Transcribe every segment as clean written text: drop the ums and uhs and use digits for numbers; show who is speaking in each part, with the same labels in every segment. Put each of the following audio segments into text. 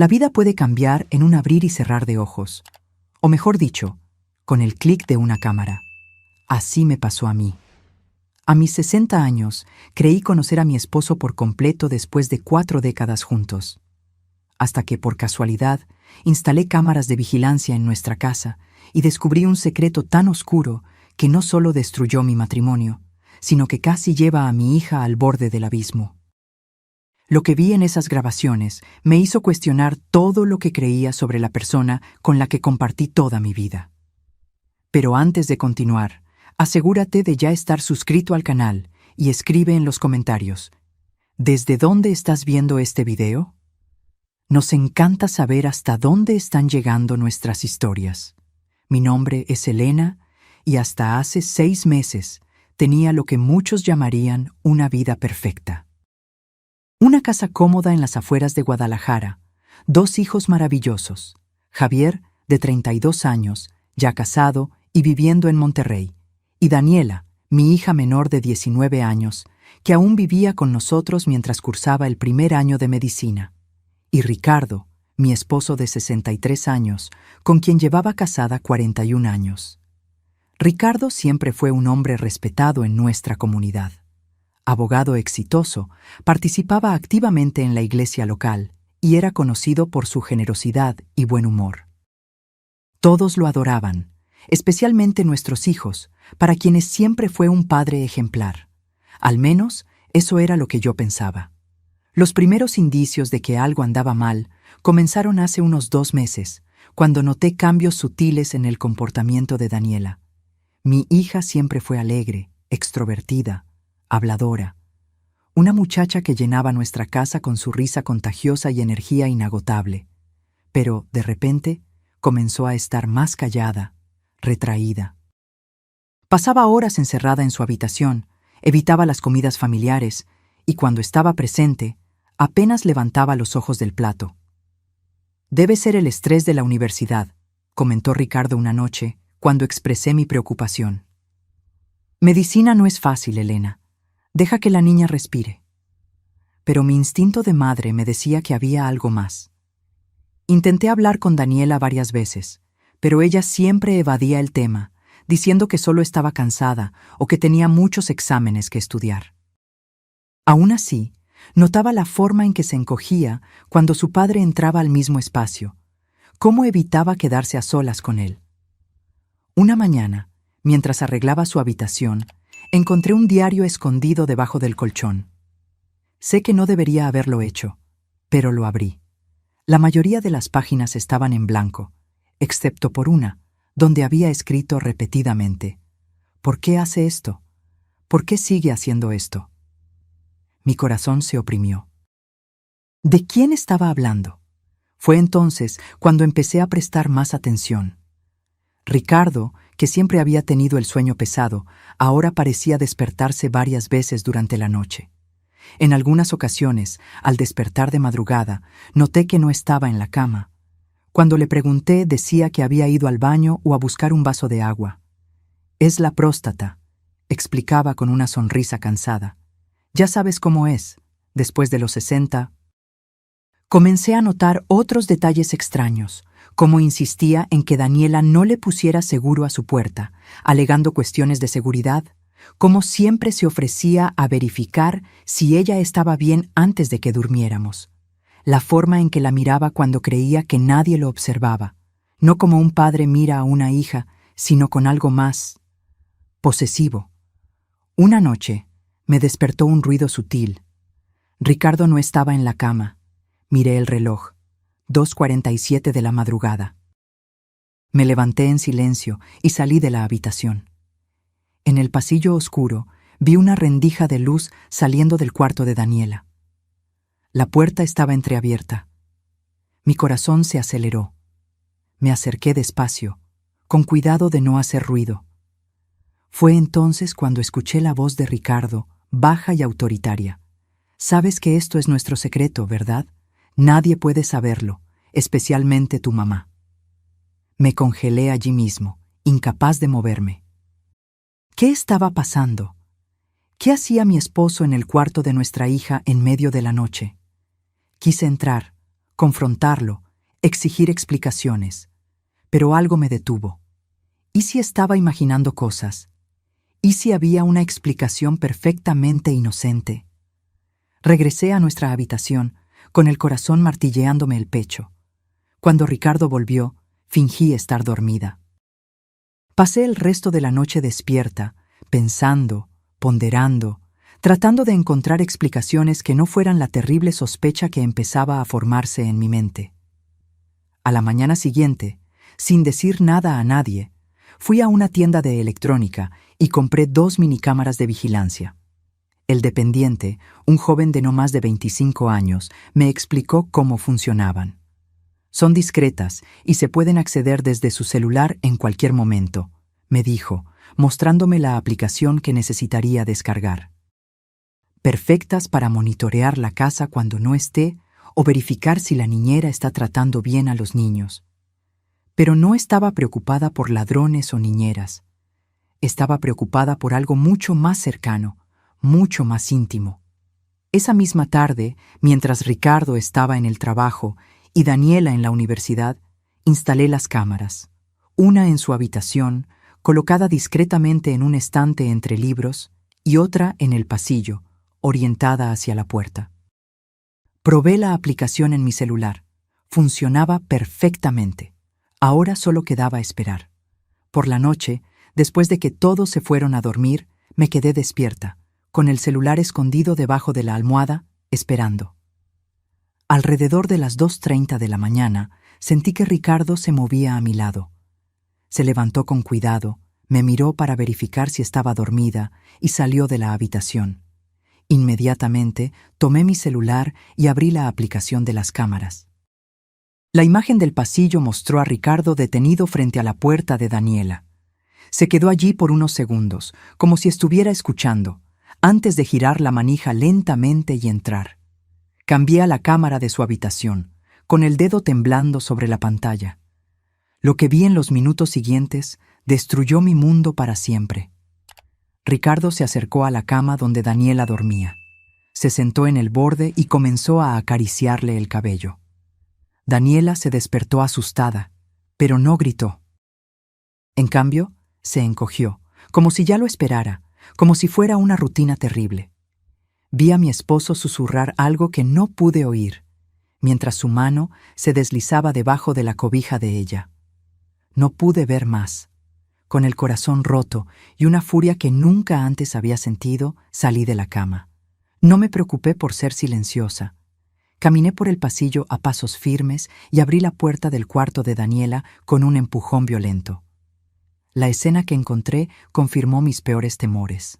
Speaker 1: La vida puede cambiar en un abrir y cerrar de ojos, o mejor dicho, con el clic de una cámara. Así me pasó a mí. A mis 60 años, creí conocer a mi esposo por completo después de 4 décadas juntos. Hasta que, por casualidad, instalé cámaras de vigilancia en nuestra casa y descubrí un secreto tan oscuro que no solo destruyó mi matrimonio, sino que casi lleva a mi hija al borde del abismo. Lo que vi en esas grabaciones me hizo cuestionar todo lo que creía sobre la persona con la que compartí toda mi vida. Pero antes de continuar, asegúrate de ya estar suscrito al canal y escribe en los comentarios: ¿desde dónde estás viendo este video? Nos encanta saber hasta dónde están llegando nuestras historias. Mi nombre es Elena y hasta hace 6 meses tenía lo que muchos llamarían una vida perfecta. Una casa cómoda en las afueras de Guadalajara, 2 hijos maravillosos, Javier, de 32 años, ya casado y viviendo en Monterrey, y Daniela, mi hija menor de 19 años, que aún vivía con nosotros mientras cursaba el primer año de medicina, y Ricardo, mi esposo de 63 años, con quien llevaba casada 41 años. Ricardo siempre fue un hombre respetado en nuestra comunidad. Abogado exitoso, participaba activamente en la iglesia local y era conocido por su generosidad y buen humor. Todos lo adoraban, especialmente nuestros hijos, para quienes siempre fue un padre ejemplar. Al menos, eso era lo que yo pensaba. Los primeros indicios de que algo andaba mal comenzaron hace unos 2 meses, cuando noté cambios sutiles en el comportamiento de Daniela. Mi hija siempre fue alegre, extrovertida, habladora. Una muchacha que llenaba nuestra casa con su risa contagiosa y energía inagotable. Pero, de repente, comenzó a estar más callada, retraída. Pasaba horas encerrada en su habitación, evitaba las comidas familiares y cuando estaba presente, apenas levantaba los ojos del plato. «Debe ser el estrés de la universidad», comentó Ricardo una noche, cuando expresé mi preocupación. «Medicina no es fácil, Elena. Deja que la niña respire». Pero mi instinto de madre me decía que había algo más. Intenté hablar con Daniela varias veces, pero ella siempre evadía el tema, diciendo que solo estaba cansada o que tenía muchos exámenes que estudiar. Aún así, notaba la forma en que se encogía cuando su padre entraba al mismo espacio, cómo evitaba quedarse a solas con él. Una mañana, mientras arreglaba su habitación, encontré un diario escondido debajo del colchón. Sé que no debería haberlo hecho, pero lo abrí. La mayoría de las páginas estaban en blanco, excepto por una, donde había escrito repetidamente: «¿Por qué hace esto? ¿Por qué sigue haciendo esto?». Mi corazón se oprimió. ¿De quién estaba hablando? Fue entonces cuando empecé a prestar más atención. Ricardo, que siempre había tenido el sueño pesado, ahora parecía despertarse varias veces durante la noche. En algunas ocasiones, al despertar de madrugada, noté que no estaba en la cama. Cuando le pregunté, decía que había ido al baño o a buscar un vaso de agua. «Es la próstata», explicaba con una sonrisa cansada. «Ya sabes cómo es, después de los 60. Comencé a notar otros detalles extraños, como insistía en que Daniela no le pusiera seguro a su puerta, alegando cuestiones de seguridad, como siempre se ofrecía a verificar si ella estaba bien antes de que durmiéramos, la forma en que la miraba cuando creía que nadie lo observaba, no como un padre mira a una hija, sino con algo más posesivo. Una noche me despertó un ruido sutil. Ricardo no estaba en la cama. Miré el reloj, 2:47 de la madrugada. Me levanté en silencio y salí de la habitación. En el pasillo oscuro vi una rendija de luz saliendo del cuarto de Daniela. La puerta estaba entreabierta. Mi corazón se aceleró. Me acerqué despacio, con cuidado de no hacer ruido. Fue entonces cuando escuché la voz de Ricardo, baja y autoritaria. «Sabes que esto es nuestro secreto, ¿verdad? Nadie puede saberlo, especialmente tu mamá». Me congelé allí mismo, incapaz de moverme. ¿Qué estaba pasando? ¿Qué hacía mi esposo en el cuarto de nuestra hija en medio de la noche? Quise entrar, confrontarlo, exigir explicaciones. Pero algo me detuvo. ¿Y si estaba imaginando cosas? ¿Y si había una explicación perfectamente inocente? Regresé a nuestra habitación, con el corazón martilleándome el pecho. Cuando Ricardo volvió, fingí estar dormida. Pasé el resto de la noche despierta, pensando, ponderando, tratando de encontrar explicaciones que no fueran la terrible sospecha que empezaba a formarse en mi mente. A la mañana siguiente, sin decir nada a nadie, fui a una tienda de electrónica y compré 2 minicámaras de vigilancia. El dependiente, un joven de no más de 25 años, me explicó cómo funcionaban. Son discretas y se pueden acceder desde su celular en cualquier momento, me dijo, mostrándome la aplicación que necesitaría descargar. Perfectas para monitorear la casa cuando no esté o verificar si la niñera está tratando bien a los niños. Pero no estaba preocupada por ladrones o niñeras. Estaba preocupada por algo mucho más cercano, mucho más íntimo. Esa misma tarde, mientras Ricardo estaba en el trabajo y Daniela en la universidad, instalé las cámaras, una en su habitación, colocada discretamente en un estante entre libros, y otra en el pasillo, orientada hacia la puerta. Probé la aplicación en mi celular. Funcionaba perfectamente. Ahora solo quedaba esperar. Por la noche, después de que todos se fueron a dormir, me quedé despierta, con el celular escondido debajo de la almohada, esperando. Alrededor de las 2:30 de la mañana, sentí que Ricardo se movía a mi lado. Se levantó con cuidado, me miró para verificar si estaba dormida y salió de la habitación. Inmediatamente, tomé mi celular y abrí la aplicación de las cámaras. La imagen del pasillo mostró a Ricardo detenido frente a la puerta de Daniela. Se quedó allí por unos segundos, como si estuviera escuchando, antes de girar la manija lentamente y entrar. Cambié a la cámara de su habitación, con el dedo temblando sobre la pantalla. Lo que vi en los minutos siguientes destruyó mi mundo para siempre. Ricardo se acercó a la cama donde Daniela dormía. Se sentó en el borde y comenzó a acariciarle el cabello. Daniela se despertó asustada, pero no gritó. En cambio, se encogió, como si ya lo esperara, como si fuera una rutina terrible. Vi a mi esposo susurrar algo que no pude oír, mientras su mano se deslizaba debajo de la cobija de ella. No pude ver más. Con el corazón roto y una furia que nunca antes había sentido, salí de la cama. No me preocupé por ser silenciosa. Caminé por el pasillo a pasos firmes y abrí la puerta del cuarto de Daniela con un empujón violento. La escena que encontré confirmó mis peores temores.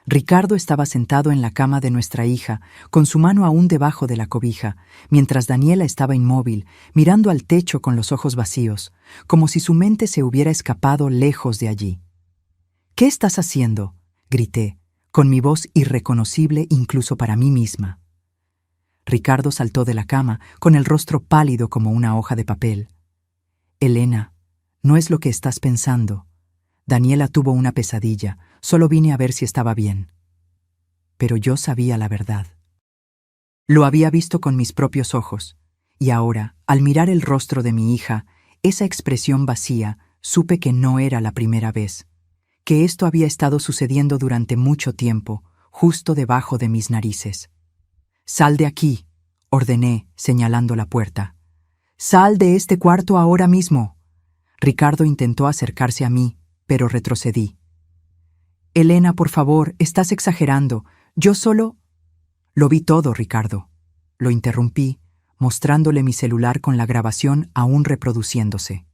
Speaker 1: Ricardo estaba sentado en la cama de nuestra hija, con su mano aún debajo de la cobija, mientras Daniela estaba inmóvil, mirando al techo con los ojos vacíos, como si su mente se hubiera escapado lejos de allí. «¿Qué estás haciendo?», grité, con mi voz irreconocible incluso para mí misma. Ricardo saltó de la cama, con el rostro pálido como una hoja de papel. «Elena, no es lo que estás pensando. Daniela tuvo una pesadilla, solo vine a ver si estaba bien». Pero yo sabía la verdad. Lo había visto con mis propios ojos, y ahora, al mirar el rostro de mi hija, esa expresión vacía, supe que no era la primera vez, que esto había estado sucediendo durante mucho tiempo, justo debajo de mis narices. «Sal de aquí», ordené, señalando la puerta. «Sal de este cuarto ahora mismo». Ricardo intentó acercarse a mí, pero retrocedí. «Elena, por favor, estás exagerando. Yo solo...» «Lo vi todo, Ricardo». Lo interrumpí, mostrándole mi celular con la grabación aún reproduciéndose.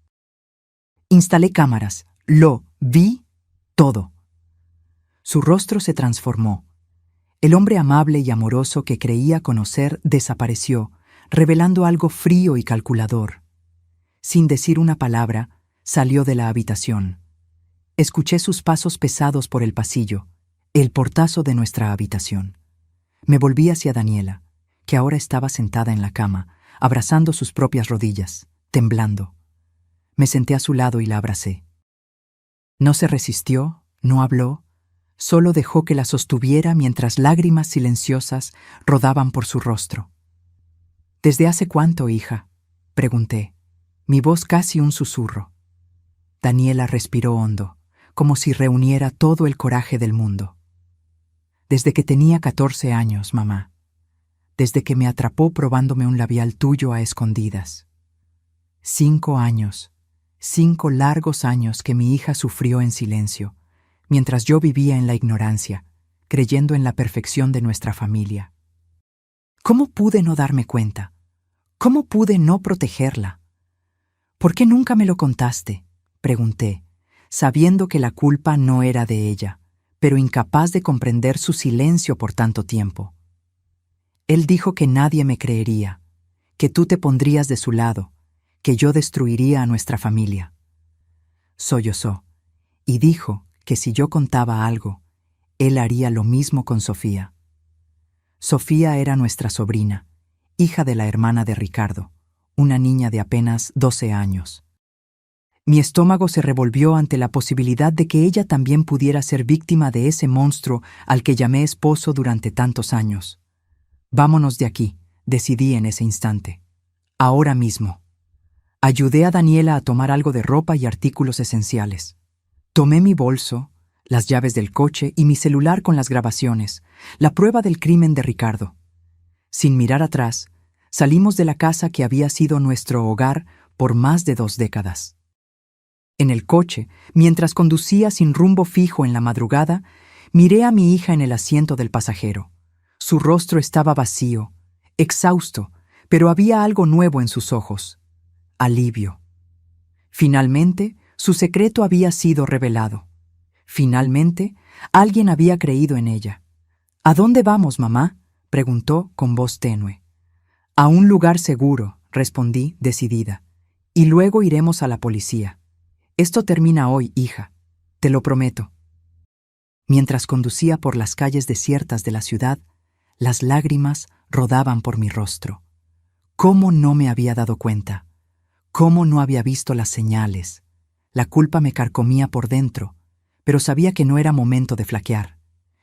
Speaker 1: Instalé cámaras. Lo vi todo. Su rostro se transformó. El hombre amable y amoroso que creía conocer desapareció, revelando algo frío y calculador. Sin decir una palabra, salió de la habitación. Escuché sus pasos pesados por el pasillo, el portazo de nuestra habitación. Me volví hacia Daniela, que ahora estaba sentada en la cama, abrazando sus propias rodillas, temblando. Me senté a su lado y la abracé. No se resistió, no habló, solo dejó que la sostuviera mientras lágrimas silenciosas rodaban por su rostro. ¿Desde hace cuánto, hija?, pregunté, mi voz casi un susurro. Daniela respiró hondo, como si reuniera todo el coraje del mundo. Desde que tenía 14 años, mamá. Desde que me atrapó probándome un labial tuyo a escondidas. 5 años, 5 largos años que mi hija sufrió en silencio, mientras yo vivía en la ignorancia, creyendo en la perfección de nuestra familia. ¿Cómo pude no darme cuenta? ¿Cómo pude no protegerla? ¿Por qué nunca me lo contaste?, pregunté, sabiendo que la culpa no era de ella, pero incapaz de comprender su silencio por tanto tiempo. Él dijo que nadie me creería, que tú te pondrías de su lado, que yo destruiría a nuestra familia. Sollozó, y dijo que si yo contaba algo, él haría lo mismo con Sofía. Sofía era nuestra sobrina, hija de la hermana de Ricardo, una niña de apenas 12 años. Mi estómago se revolvió ante la posibilidad de que ella también pudiera ser víctima de ese monstruo al que llamé esposo durante tantos años. Vámonos de aquí, decidí en ese instante. Ahora mismo. Ayudé a Daniela a tomar algo de ropa y artículos esenciales. Tomé mi bolso, las llaves del coche y mi celular con las grabaciones, la prueba del crimen de Ricardo. Sin mirar atrás, salimos de la casa que había sido nuestro hogar por más de 2 décadas. En el coche, mientras conducía sin rumbo fijo en la madrugada, miré a mi hija en el asiento del pasajero. Su rostro estaba vacío, exhausto, pero había algo nuevo en sus ojos: alivio. Finalmente, su secreto había sido revelado. Finalmente, alguien había creído en ella. ¿A dónde vamos, mamá?, preguntó con voz tenue. A un lugar seguro, respondí decidida, y luego iremos a la policía. Esto termina hoy, hija, te lo prometo. Mientras conducía por las calles desiertas de la ciudad, las lágrimas rodaban por mi rostro. ¿Cómo no me había dado cuenta? ¿Cómo no había visto las señales? La culpa me carcomía por dentro, pero sabía que no era momento de flaquear.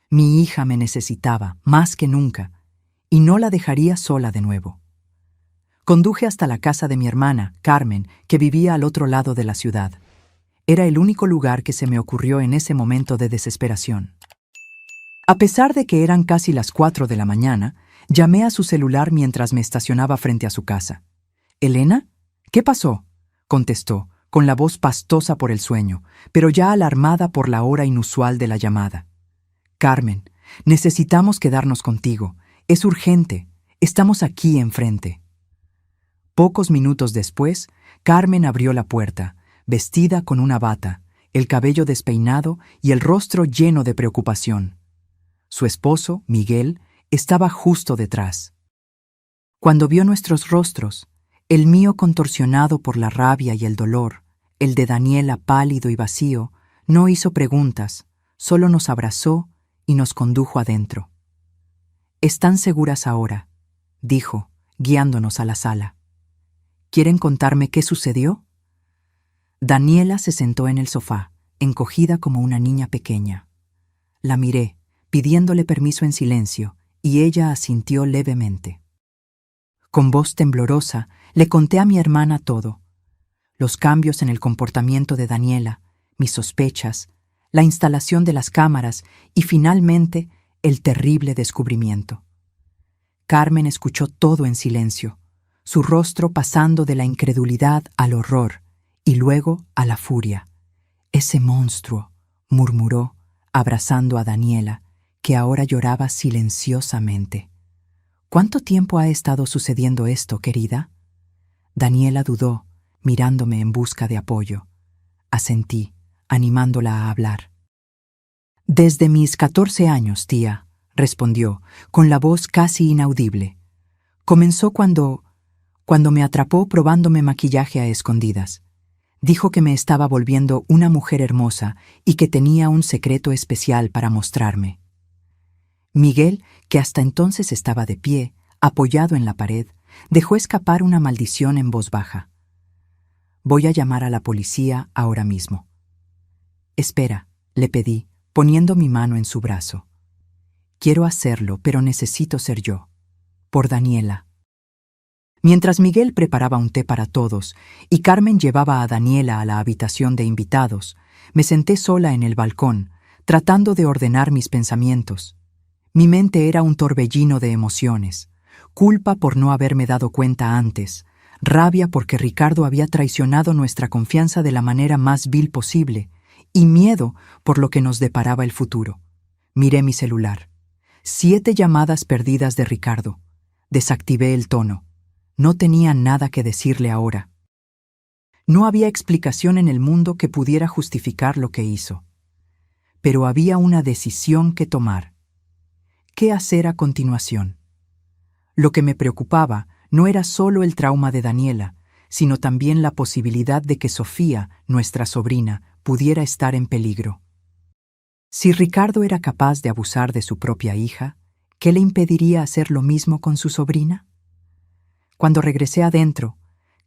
Speaker 1: Mi hija me necesitaba, más que nunca, y no la dejaría sola de nuevo. Conduje hasta la casa de mi hermana, Carmen, que vivía al otro lado de la ciudad. Era el único lugar que se me ocurrió en ese momento de desesperación. A pesar de que eran casi las 4 de la mañana, llamé a su celular mientras me estacionaba frente a su casa. «¿Elena? ¿Qué pasó?», contestó, con la voz pastosa por el sueño, pero ya alarmada por la hora inusual de la llamada. «Carmen, necesitamos quedarnos contigo. Es urgente. Estamos aquí enfrente». Pocos minutos después, Carmen abrió la puerta, vestida con una bata, el cabello despeinado y el rostro lleno de preocupación. Su esposo, Miguel, estaba justo detrás. Cuando vio nuestros rostros, el mío contorsionado por la rabia y el dolor, el de Daniela pálido y vacío, no hizo preguntas, solo nos abrazó y nos condujo adentro. «¿Están seguras ahora?», dijo, guiándonos a la sala. «¿Quieren contarme qué sucedió?». Daniela se sentó en el sofá, encogida como una niña pequeña. La miré, pidiéndole permiso en silencio, y ella asintió levemente. Con voz temblorosa, le conté a mi hermana todo: los cambios en el comportamiento de Daniela, mis sospechas, la instalación de las cámaras y, finalmente, el terrible descubrimiento. Carmen escuchó todo en silencio, su rostro pasando de la incredulidad al horror y luego a la furia. «Ese monstruo», murmuró, abrazando a Daniela, que ahora lloraba silenciosamente. «¿Cuánto tiempo ha estado sucediendo esto, querida?». Daniela dudó, mirándome en busca de apoyo. Asentí, animándola a hablar. «Desde mis 14 años, tía», respondió, con la voz casi inaudible. «Comenzó cuando me atrapó probándome maquillaje a escondidas. Dijo que me estaba volviendo una mujer hermosa y que tenía un secreto especial para mostrarme». Miguel, que hasta entonces estaba de pie, apoyado en la pared, dejó escapar una maldición en voz baja. «Voy a llamar a la policía ahora mismo». «Espera», le pedí, poniendo mi mano en su brazo. «Quiero hacerlo, pero necesito ser yo. Por Daniela». Mientras Miguel preparaba un té para todos y Carmen llevaba a Daniela a la habitación de invitados, me senté sola en el balcón, tratando de ordenar mis pensamientos. Mi mente era un torbellino de emociones: culpa por no haberme dado cuenta antes, rabia porque Ricardo había traicionado nuestra confianza de la manera más vil posible, y miedo por lo que nos deparaba el futuro. Miré mi celular. 7 llamadas perdidas de Ricardo. Desactivé el tono. No tenía nada que decirle ahora. No había explicación en el mundo que pudiera justificar lo que hizo. Pero había una decisión que tomar. ¿Qué hacer a continuación? Lo que me preocupaba no era solo el trauma de Daniela, sino también la posibilidad de que Sofía, nuestra sobrina, pudiera estar en peligro. Si Ricardo era capaz de abusar de su propia hija, ¿qué le impediría hacer lo mismo con su sobrina? Cuando regresé adentro,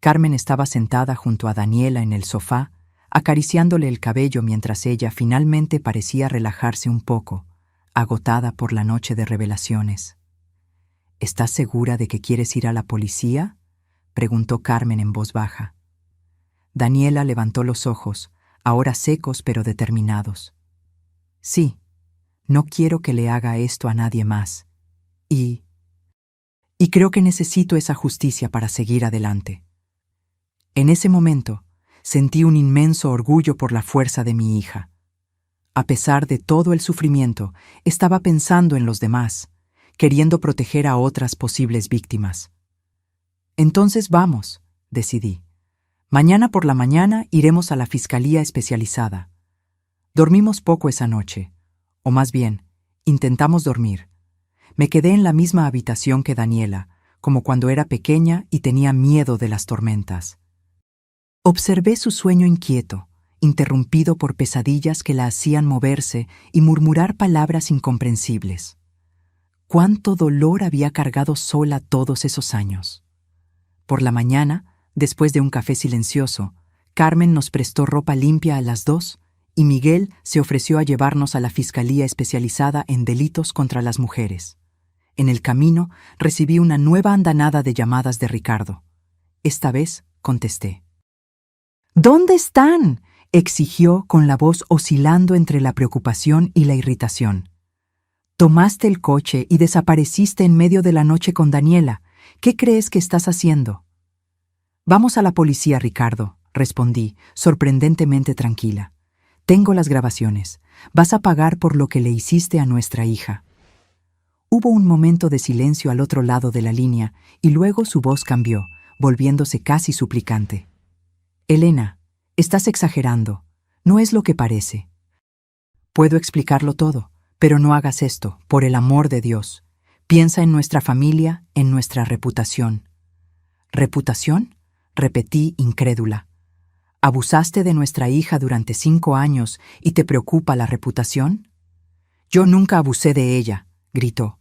Speaker 1: Carmen estaba sentada junto a Daniela en el sofá, acariciándole el cabello mientras ella finalmente parecía relajarse un poco, agotada por la noche de revelaciones. ¿Estás segura de que quieres ir a la policía?, preguntó Carmen en voz baja. Daniela levantó los ojos, ahora secos pero determinados. Sí, no quiero que le haga esto a nadie más. Y creo que necesito esa justicia para seguir adelante. En ese momento, sentí un inmenso orgullo por la fuerza de mi hija. A pesar de todo el sufrimiento, estaba pensando en los demás, queriendo proteger a otras posibles víctimas. Entonces vamos, decidí. Mañana por la mañana iremos a la fiscalía especializada. Dormimos poco esa noche, o más bien, intentamos dormir. Me quedé en la misma habitación que Daniela, como cuando era pequeña y tenía miedo de las tormentas. Observé su sueño inquieto, interrumpido por pesadillas que la hacían moverse y murmurar palabras incomprensibles. ¿Cuánto dolor había cargado sola todos esos años? Por la mañana, después de un café silencioso, Carmen nos prestó ropa limpia a las 2 y Miguel se ofreció a llevarnos a la Fiscalía Especializada en Delitos contra las Mujeres. En el camino recibí una nueva andanada de llamadas de Ricardo. Esta vez contesté. ¿Dónde están?, exigió con la voz oscilando entre la preocupación y la irritación. Tomaste el coche y desapareciste en medio de la noche con Daniela. ¿Qué crees que estás haciendo? Vamos a la policía, Ricardo, respondí, sorprendentemente tranquila. Tengo las grabaciones. Vas a pagar por lo que le hiciste a nuestra hija. Hubo un momento de silencio al otro lado de la línea y luego su voz cambió, volviéndose casi suplicante. Elena, estás exagerando. No es lo que parece. Puedo explicarlo todo, pero no hagas esto, por el amor de Dios. Piensa en nuestra familia, en nuestra reputación. ¿Reputación?, repetí incrédula. ¿Abusaste de nuestra hija durante 5 años y te preocupa la reputación? Yo nunca abusé de ella, gritó.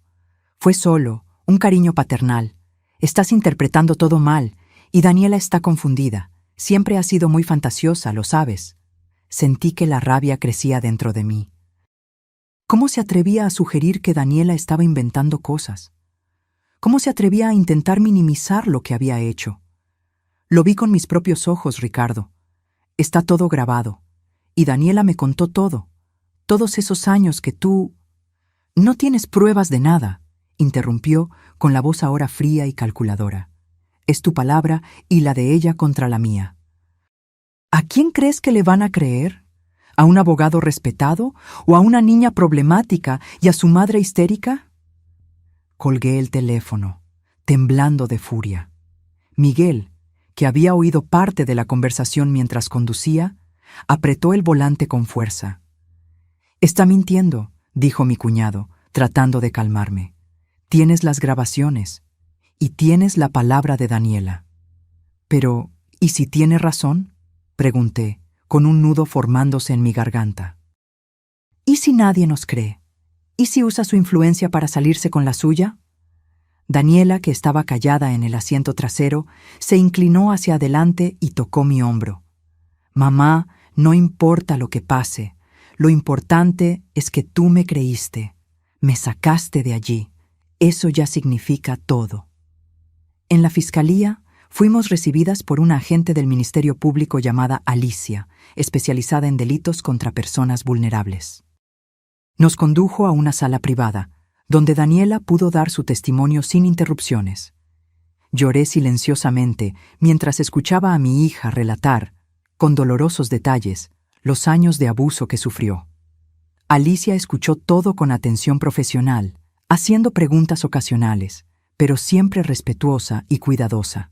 Speaker 1: Fue solo un cariño paternal. Estás interpretando todo mal y Daniela está confundida. Siempre ha sido muy fantasiosa, lo sabes. Sentí que la rabia crecía dentro de mí. ¿Cómo se atrevía a sugerir que Daniela estaba inventando cosas? ¿Cómo se atrevía a intentar minimizar lo que había hecho? Lo vi con mis propios ojos, Ricardo. Está todo grabado. Y Daniela me contó todo. Todos esos años que tú... No tienes pruebas de nada, interrumpió con la voz ahora fría y calculadora. Es tu palabra y la de ella contra la mía. ¿A quién crees que le van a creer? ¿A un abogado respetado o a una niña problemática y a su madre histérica? Colgué el teléfono, temblando de furia. Miguel, que había oído parte de la conversación mientras conducía, apretó el volante con fuerza. «Está mintiendo», dijo mi cuñado, tratando de calmarme. «Tienes las grabaciones y tienes la palabra de Daniela». «Pero, ¿y si tiene razón?», pregunté, con un nudo formándose en mi garganta. ¿Y si nadie nos cree? ¿Y si usa su influencia para salirse con la suya? Daniela, que estaba callada en el asiento trasero, se inclinó hacia adelante y tocó mi hombro. «Mamá, no importa lo que pase. Lo importante es que tú me creíste. Me sacaste de allí. Eso ya significa todo». En la fiscalía, fuimos recibidas por una agente del Ministerio Público llamada Alicia, especializada en delitos contra personas vulnerables. Nos condujo a una sala privada, donde Daniela pudo dar su testimonio sin interrupciones. Lloré silenciosamente mientras escuchaba a mi hija relatar, con dolorosos detalles, los años de abuso que sufrió. Alicia escuchó todo con atención profesional, haciendo preguntas ocasionales, pero siempre respetuosa y cuidadosa.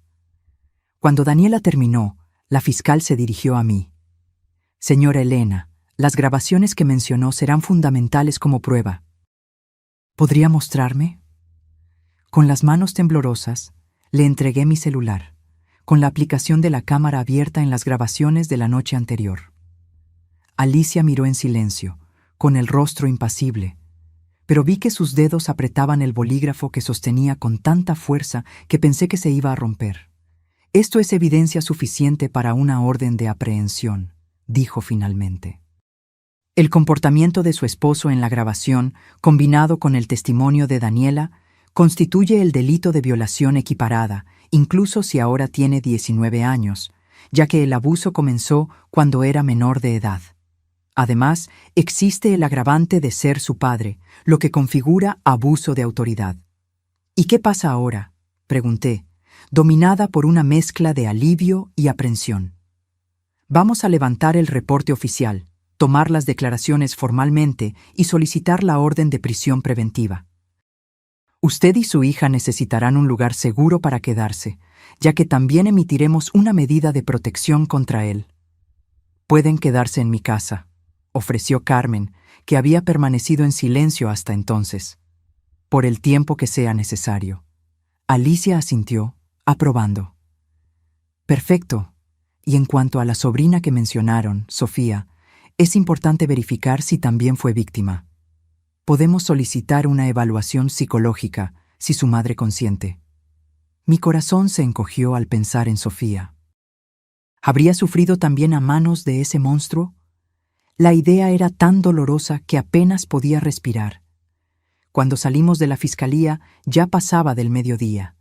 Speaker 1: Cuando Daniela terminó, la fiscal se dirigió a mí. Señora Elena, las grabaciones que mencionó serán fundamentales como prueba. ¿Podría mostrarme? Con las manos temblorosas, le entregué mi celular, con la aplicación de la cámara abierta en las grabaciones de la noche anterior. Alicia miró en silencio, con el rostro impasible, pero vi que sus dedos apretaban el bolígrafo que sostenía con tanta fuerza que pensé que se iba a romper. Esto es evidencia suficiente para una orden de aprehensión, dijo finalmente. El comportamiento de su esposo en la grabación, combinado con el testimonio de Daniela, constituye el delito de violación equiparada, incluso si ahora tiene 19 años, ya que el abuso comenzó cuando era menor de edad. Además, existe el agravante de ser su padre, lo que configura abuso de autoridad. ¿Y qué pasa ahora?, pregunté, dominada por una mezcla de alivio y aprensión. Vamos a levantar el reporte oficial, tomar las declaraciones formalmente y solicitar la orden de prisión preventiva. Usted y su hija necesitarán un lugar seguro para quedarse, ya que también emitiremos una medida de protección contra él. Pueden quedarse en mi casa, ofreció Carmen, que había permanecido en silencio hasta entonces, por el tiempo que sea necesario. Alicia asintió, aprobando. Perfecto. Y en cuanto a la sobrina que mencionaron, Sofía, es importante verificar si también fue víctima. Podemos solicitar una evaluación psicológica si su madre consiente. Mi corazón se encogió al pensar en Sofía. ¿Habría sufrido también a manos de ese monstruo? La idea era tan dolorosa que apenas podía respirar. Cuando salimos de la fiscalía ya pasaba del mediodía.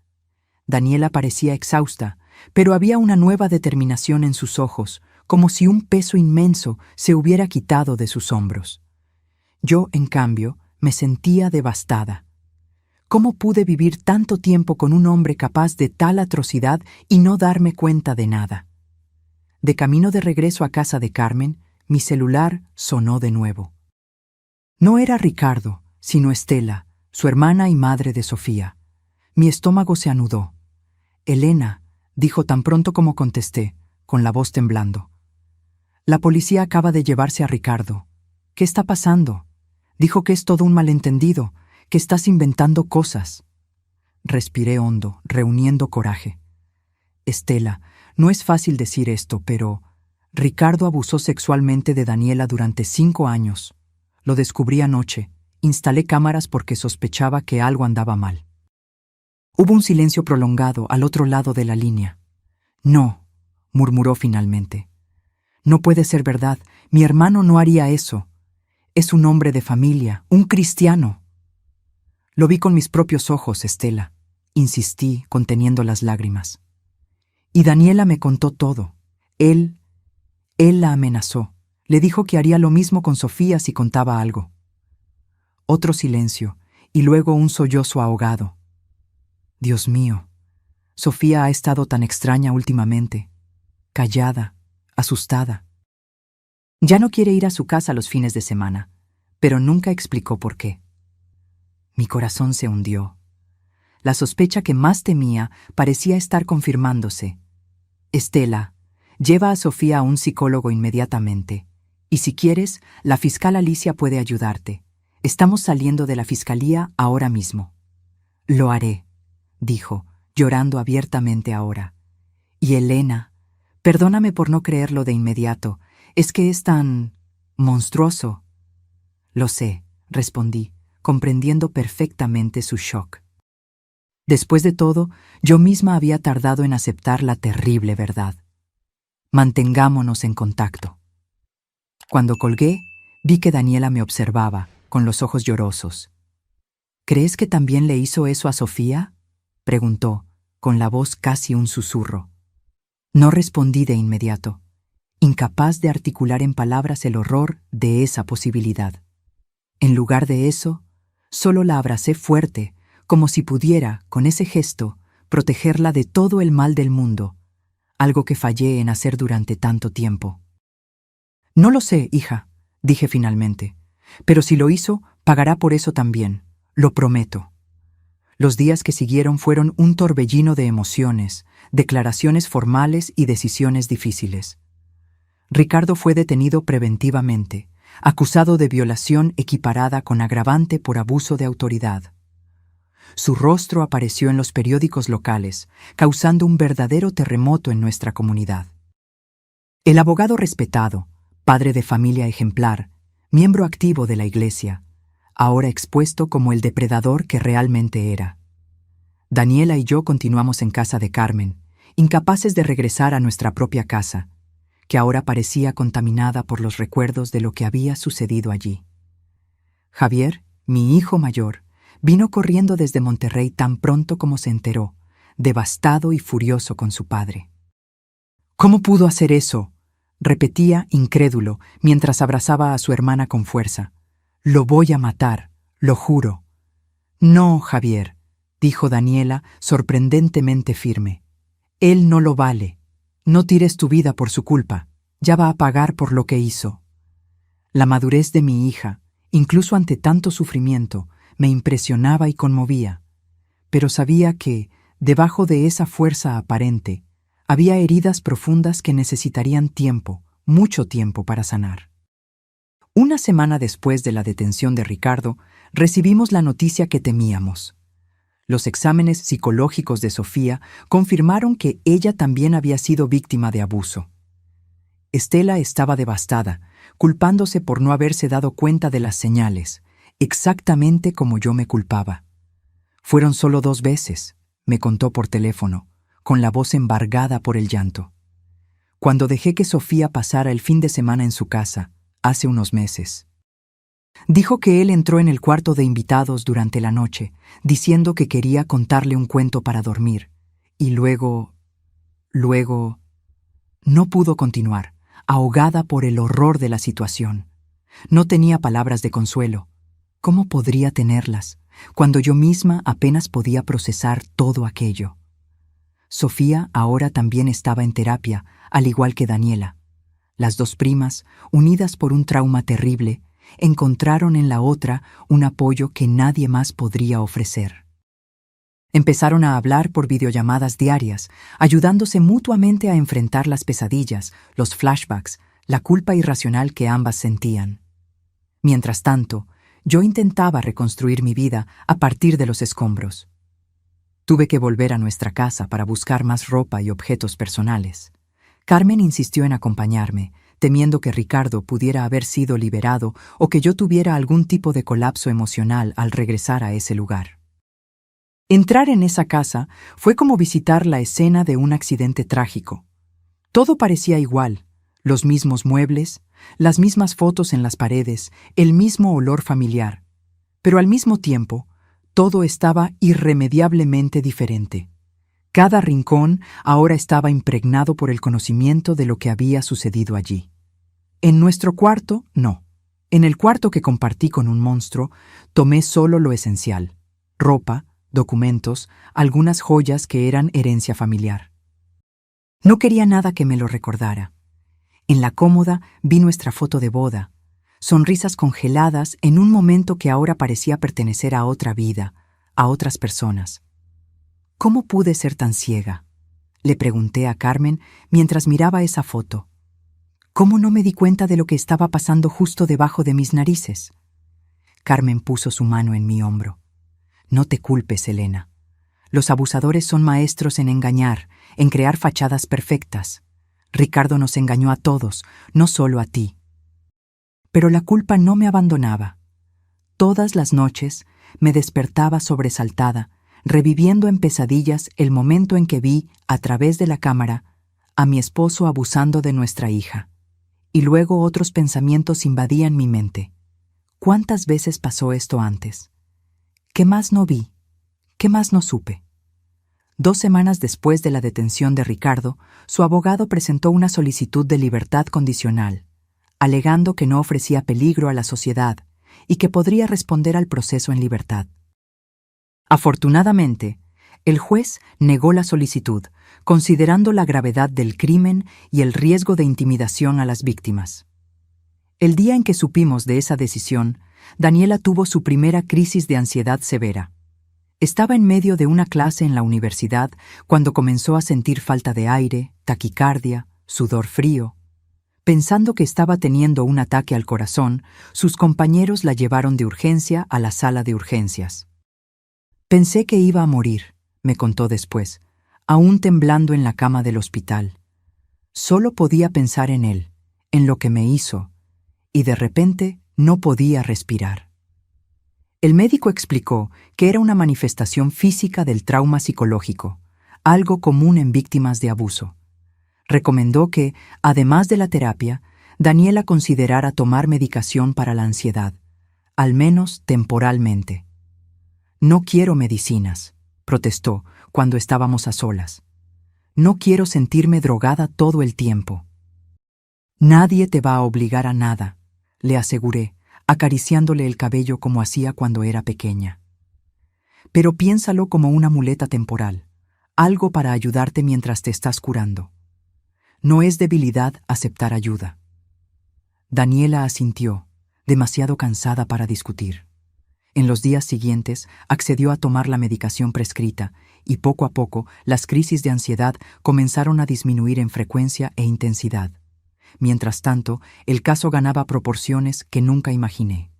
Speaker 1: Daniela parecía exhausta, pero había una nueva determinación en sus ojos, como si un peso inmenso se hubiera quitado de sus hombros. Yo, en cambio, me sentía devastada. ¿Cómo pude vivir tanto tiempo con un hombre capaz de tal atrocidad y no darme cuenta de nada? De camino de regreso a casa de Carmen, mi celular sonó de nuevo. No era Ricardo, sino Estela, su hermana y madre de Sofía. Mi estómago se anudó. Elena, dijo tan pronto como contesté, con la voz temblando. La policía acaba de llevarse a Ricardo. ¿Qué está pasando? Dijo que es todo un malentendido, que estás inventando cosas. Respiré hondo, reuniendo coraje. Estela, no es fácil decir esto, pero Ricardo abusó sexualmente de Daniela durante 5 años. Lo descubrí anoche. Instalé cámaras porque sospechaba que algo andaba mal. Hubo un silencio prolongado al otro lado de la línea. No, murmuró finalmente. No puede ser verdad. Mi hermano no haría eso. Es un hombre de familia, un cristiano. Lo vi con mis propios ojos, Estela. Insistí, conteniendo las lágrimas. Y Daniela me contó todo. Él la amenazó. Le dijo que haría lo mismo con Sofía si contaba algo. Otro silencio, y luego un sollozo ahogado. Dios mío, Sofía ha estado tan extraña últimamente. Callada, asustada. Ya no quiere ir a su casa los fines de semana, pero nunca explicó por qué. Mi corazón se hundió. La sospecha que más temía parecía estar confirmándose. Estela, lleva a Sofía a un psicólogo inmediatamente. Y si quieres, la fiscal Alicia puede ayudarte. Estamos saliendo de la fiscalía ahora mismo. Lo haré, dijo, llorando abiertamente ahora. Y Elena, perdóname por no creerlo de inmediato, es que es tan monstruoso. Lo sé, respondí, comprendiendo perfectamente su shock. Después de todo, yo misma había tardado en aceptar la terrible verdad. Mantengámonos en contacto. Cuando colgué, vi que Daniela me observaba, con los ojos llorosos. ¿Crees que también le hizo eso a Sofía?, preguntó, con la voz casi un susurro. No respondí de inmediato, incapaz de articular en palabras el horror de esa posibilidad. En lugar de eso, solo la abracé fuerte, como si pudiera, con ese gesto, protegerla de todo el mal del mundo, algo que fallé en hacer durante tanto tiempo. No lo sé, hija, dije finalmente, pero si lo hizo, pagará por eso también, lo prometo. Los días que siguieron fueron un torbellino de emociones, declaraciones formales y decisiones difíciles. Ricardo fue detenido preventivamente, acusado de violación equiparada con agravante por abuso de autoridad. Su rostro apareció en los periódicos locales, causando un verdadero terremoto en nuestra comunidad. El abogado respetado, padre de familia ejemplar, miembro activo de la Iglesia, ahora expuesto como el depredador que realmente era. Daniela y yo continuamos en casa de Carmen, incapaces de regresar a nuestra propia casa, que ahora parecía contaminada por los recuerdos de lo que había sucedido allí. Javier, mi hijo mayor, vino corriendo desde Monterrey tan pronto como se enteró, devastado y furioso con su padre. ¿Cómo pudo hacer eso?, repetía incrédulo mientras abrazaba a su hermana con fuerza. Lo voy a matar, lo juro. No, Javier, dijo Daniela sorprendentemente firme. Él no lo vale. No tires tu vida por su culpa. Ya va a pagar por lo que hizo. La madurez de mi hija, incluso ante tanto sufrimiento, me impresionaba y conmovía, pero sabía que, debajo de esa fuerza aparente, había heridas profundas que necesitarían tiempo, mucho tiempo para sanar. Una semana después de la detención de Ricardo, recibimos la noticia que temíamos. Los exámenes psicológicos de Sofía confirmaron que ella también había sido víctima de abuso. Estela estaba devastada, culpándose por no haberse dado cuenta de las señales, exactamente como yo me culpaba. Fueron solo 2 veces, me contó por teléfono, con la voz embargada por el llanto. Cuando dejé que Sofía pasara el fin de semana en su casa, hace unos meses. Dijo que él entró en el cuarto de invitados durante la noche, diciendo que quería contarle un cuento para dormir, y luego... No pudo continuar, ahogada por el horror de la situación. No tenía palabras de consuelo. ¿Cómo podría tenerlas, cuando yo misma apenas podía procesar todo aquello? Sofía ahora también estaba en terapia, al igual que Daniela. Las 2 primas, unidas por un trauma terrible, encontraron en la otra un apoyo que nadie más podría ofrecer. Empezaron a hablar por videollamadas diarias, ayudándose mutuamente a enfrentar las pesadillas, los flashbacks, la culpa irracional que ambas sentían. Mientras tanto, yo intentaba reconstruir mi vida a partir de los escombros. Tuve que volver a nuestra casa para buscar más ropa y objetos personales. Carmen insistió en acompañarme, temiendo que Ricardo pudiera haber sido liberado o que yo tuviera algún tipo de colapso emocional al regresar a ese lugar. Entrar en esa casa fue como visitar la escena de un accidente trágico. Todo parecía igual, los mismos muebles, las mismas fotos en las paredes, el mismo olor familiar. Pero al mismo tiempo, todo estaba irremediablemente diferente. Cada rincón ahora estaba impregnado por el conocimiento de lo que había sucedido allí. En nuestro cuarto, no. En el cuarto que compartí con un monstruo, tomé solo lo esencial: ropa, documentos, algunas joyas que eran herencia familiar. No quería nada que me lo recordara. En la cómoda vi nuestra foto de boda, sonrisas congeladas en un momento que ahora parecía pertenecer a otra vida, a otras personas. ¿Cómo pude ser tan ciega?, le pregunté a Carmen mientras miraba esa foto. ¿Cómo no me di cuenta de lo que estaba pasando justo debajo de mis narices? Carmen puso su mano en mi hombro. No te culpes, Elena. Los abusadores son maestros en engañar, en crear fachadas perfectas. Ricardo nos engañó a todos, no solo a ti. Pero la culpa no me abandonaba. Todas las noches me despertaba sobresaltada, reviviendo en pesadillas el momento en que vi, a través de la cámara, a mi esposo abusando de nuestra hija. Y luego otros pensamientos invadían mi mente. ¿Cuántas veces pasó esto antes? ¿Qué más no vi? ¿Qué más no supe? 2 semanas después de la detención de Ricardo, su abogado presentó una solicitud de libertad condicional, alegando que no ofrecía peligro a la sociedad y que podría responder al proceso en libertad. Afortunadamente, el juez negó la solicitud, considerando la gravedad del crimen y el riesgo de intimidación a las víctimas. El día en que supimos de esa decisión, Daniela tuvo su primera crisis de ansiedad severa. Estaba en medio de una clase en la universidad cuando comenzó a sentir falta de aire, taquicardia, sudor frío. Pensando que estaba teniendo un ataque al corazón, sus compañeros la llevaron de urgencia a la sala de urgencias. Pensé que iba a morir, me contó después, aún temblando en la cama del hospital. Solo podía pensar en él, en lo que me hizo, y de repente no podía respirar. El médico explicó que era una manifestación física del trauma psicológico, algo común en víctimas de abuso. Recomendó que, además de la terapia, Daniela considerara tomar medicación para la ansiedad, al menos temporalmente. «No quiero medicinas», protestó cuando estábamos a solas. «No quiero sentirme drogada todo el tiempo». «Nadie te va a obligar a nada», le aseguré, acariciándole el cabello como hacía cuando era pequeña. «Pero piénsalo como una muleta temporal, algo para ayudarte mientras te estás curando. No es debilidad aceptar ayuda». Daniela asintió, demasiado cansada para discutir. En los días siguientes accedió a tomar la medicación prescrita y poco a poco las crisis de ansiedad comenzaron a disminuir en frecuencia e intensidad. Mientras tanto, el caso ganaba proporciones que nunca imaginé.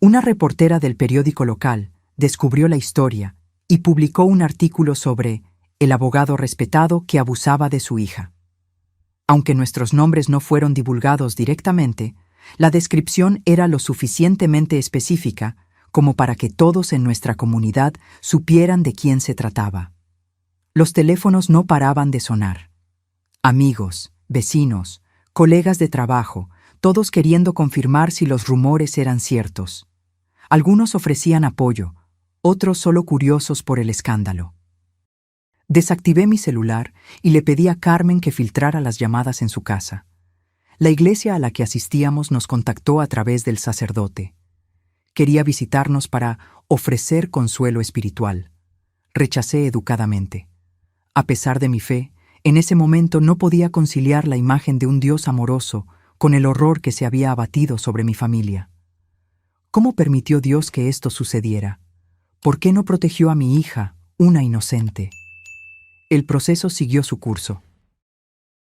Speaker 1: Una reportera del periódico local descubrió la historia y publicó un artículo sobre el abogado respetado que abusaba de su hija. Aunque nuestros nombres no fueron divulgados directamente, la descripción era lo suficientemente específica como para que todos en nuestra comunidad supieran de quién se trataba. Los teléfonos no paraban de sonar. Amigos, vecinos, colegas de trabajo, todos queriendo confirmar si los rumores eran ciertos. Algunos ofrecían apoyo, otros solo curiosos por el escándalo. Desactivé mi celular y le pedí a Carmen que filtrara las llamadas en su casa. La iglesia a la que asistíamos nos contactó a través del sacerdote. Quería visitarnos para ofrecer consuelo espiritual. Rechacé educadamente. A pesar de mi fe, en ese momento no podía conciliar la imagen de un Dios amoroso con el horror que se había abatido sobre mi familia. ¿Cómo permitió Dios que esto sucediera? ¿Por qué no protegió a mi hija, una inocente? El proceso siguió su curso.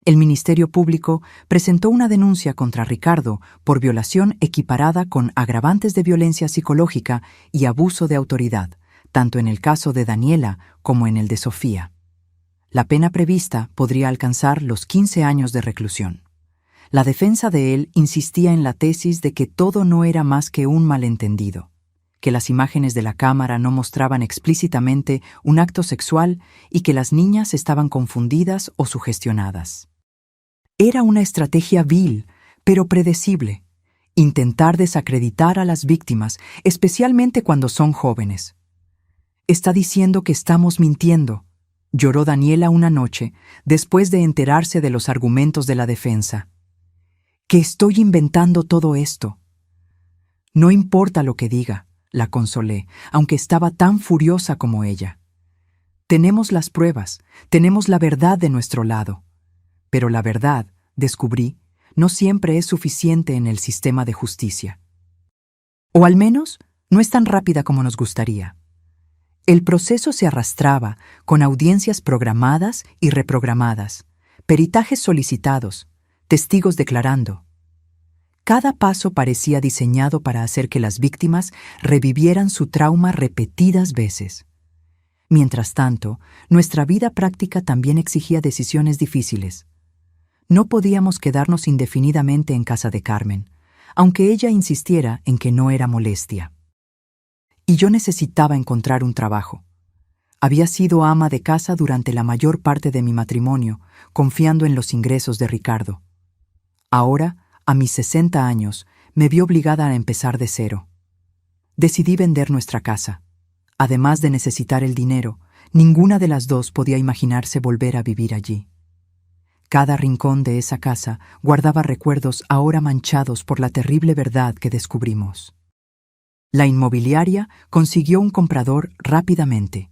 Speaker 1: El Ministerio Público presentó una denuncia contra Ricardo por violación equiparada con agravantes de violencia psicológica y abuso de autoridad, tanto en el caso de Daniela como en el de Sofía. La pena prevista podría alcanzar los 15 años de reclusión. La defensa de él insistía en la tesis de que todo no era más que un malentendido, que las imágenes de la cámara no mostraban explícitamente un acto sexual y que las niñas estaban confundidas o sugestionadas. Era una estrategia vil, pero predecible, intentar desacreditar a las víctimas, especialmente cuando son jóvenes. «Está diciendo que estamos mintiendo», lloró Daniela una noche después de enterarse de los argumentos de la defensa. «Que estoy inventando todo esto». «No importa lo que diga», la consolé, aunque estaba tan furiosa como ella. «Tenemos las pruebas, tenemos la verdad de nuestro lado». Pero la verdad, descubrí, no siempre es suficiente en el sistema de justicia. O al menos, no es tan rápida como nos gustaría. El proceso se arrastraba con audiencias programadas y reprogramadas, peritajes solicitados, testigos declarando. Cada paso parecía diseñado para hacer que las víctimas revivieran su trauma repetidas veces. Mientras tanto, nuestra vida práctica también exigía decisiones difíciles. No podíamos quedarnos indefinidamente en casa de Carmen, aunque ella insistiera en que no era molestia. Y yo necesitaba encontrar un trabajo. Había sido ama de casa durante la mayor parte de mi matrimonio, confiando en los ingresos de Ricardo. Ahora, a mis 60 años, me vi obligada a empezar de cero. Decidí vender nuestra casa. Además de necesitar el dinero, Ninguna de las dos podía imaginarse volver a vivir allí. Cada rincón de esa casa guardaba recuerdos ahora manchados por la terrible verdad que descubrimos. La inmobiliaria consiguió un comprador rápidamente.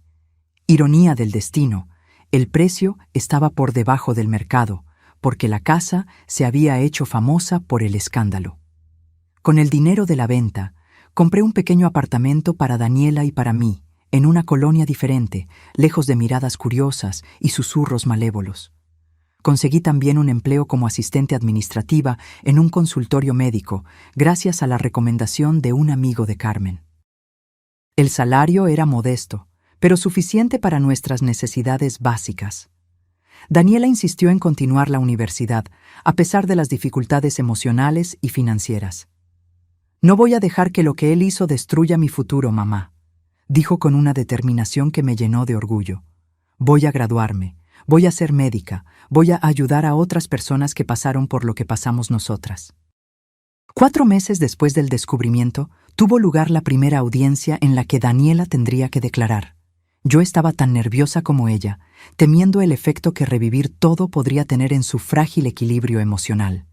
Speaker 1: Ironía del destino, el precio estaba por debajo del mercado, porque la casa se había hecho famosa por el escándalo. Con el dinero de la venta, compré un pequeño apartamento para Daniela y para mí, en una colonia diferente, lejos de miradas curiosas y susurros malévolos. Conseguí también un empleo como asistente administrativa en un consultorio médico, gracias a la recomendación de un amigo de Carmen. El salario era modesto, pero suficiente para nuestras necesidades básicas. Daniela insistió en continuar la universidad, a pesar de las dificultades emocionales y financieras. «No voy a dejar que lo que él hizo destruya mi futuro, mamá», dijo con una determinación que me llenó de orgullo. «Voy a graduarme, voy a ser médica, voy a ayudar a otras personas que pasaron por lo que pasamos nosotras». 4 meses después del descubrimiento, tuvo lugar la primera audiencia en la que Daniela tendría que declarar. Yo estaba tan nerviosa como ella, temiendo el efecto que revivir todo podría tener en su frágil equilibrio emocional.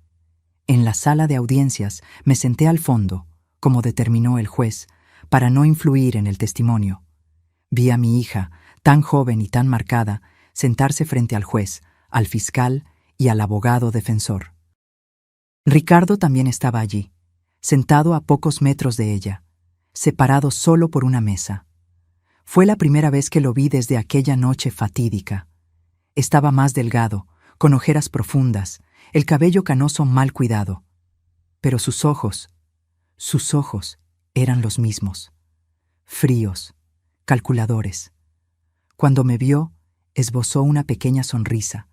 Speaker 1: En la sala de audiencias me senté al fondo, como determinó el juez, para no influir en el testimonio. Vi a mi hija, tan joven y tan marcada, sentarse frente al juez, al fiscal y al abogado defensor. Ricardo también estaba allí, sentado a pocos metros de ella, separado solo por una mesa. Fue la primera vez que lo vi desde aquella noche fatídica. Estaba más delgado, con ojeras profundas, el cabello canoso mal cuidado. Pero sus ojos eran los mismos, fríos, calculadores. Cuando me vio, esbozó una pequeña sonrisa,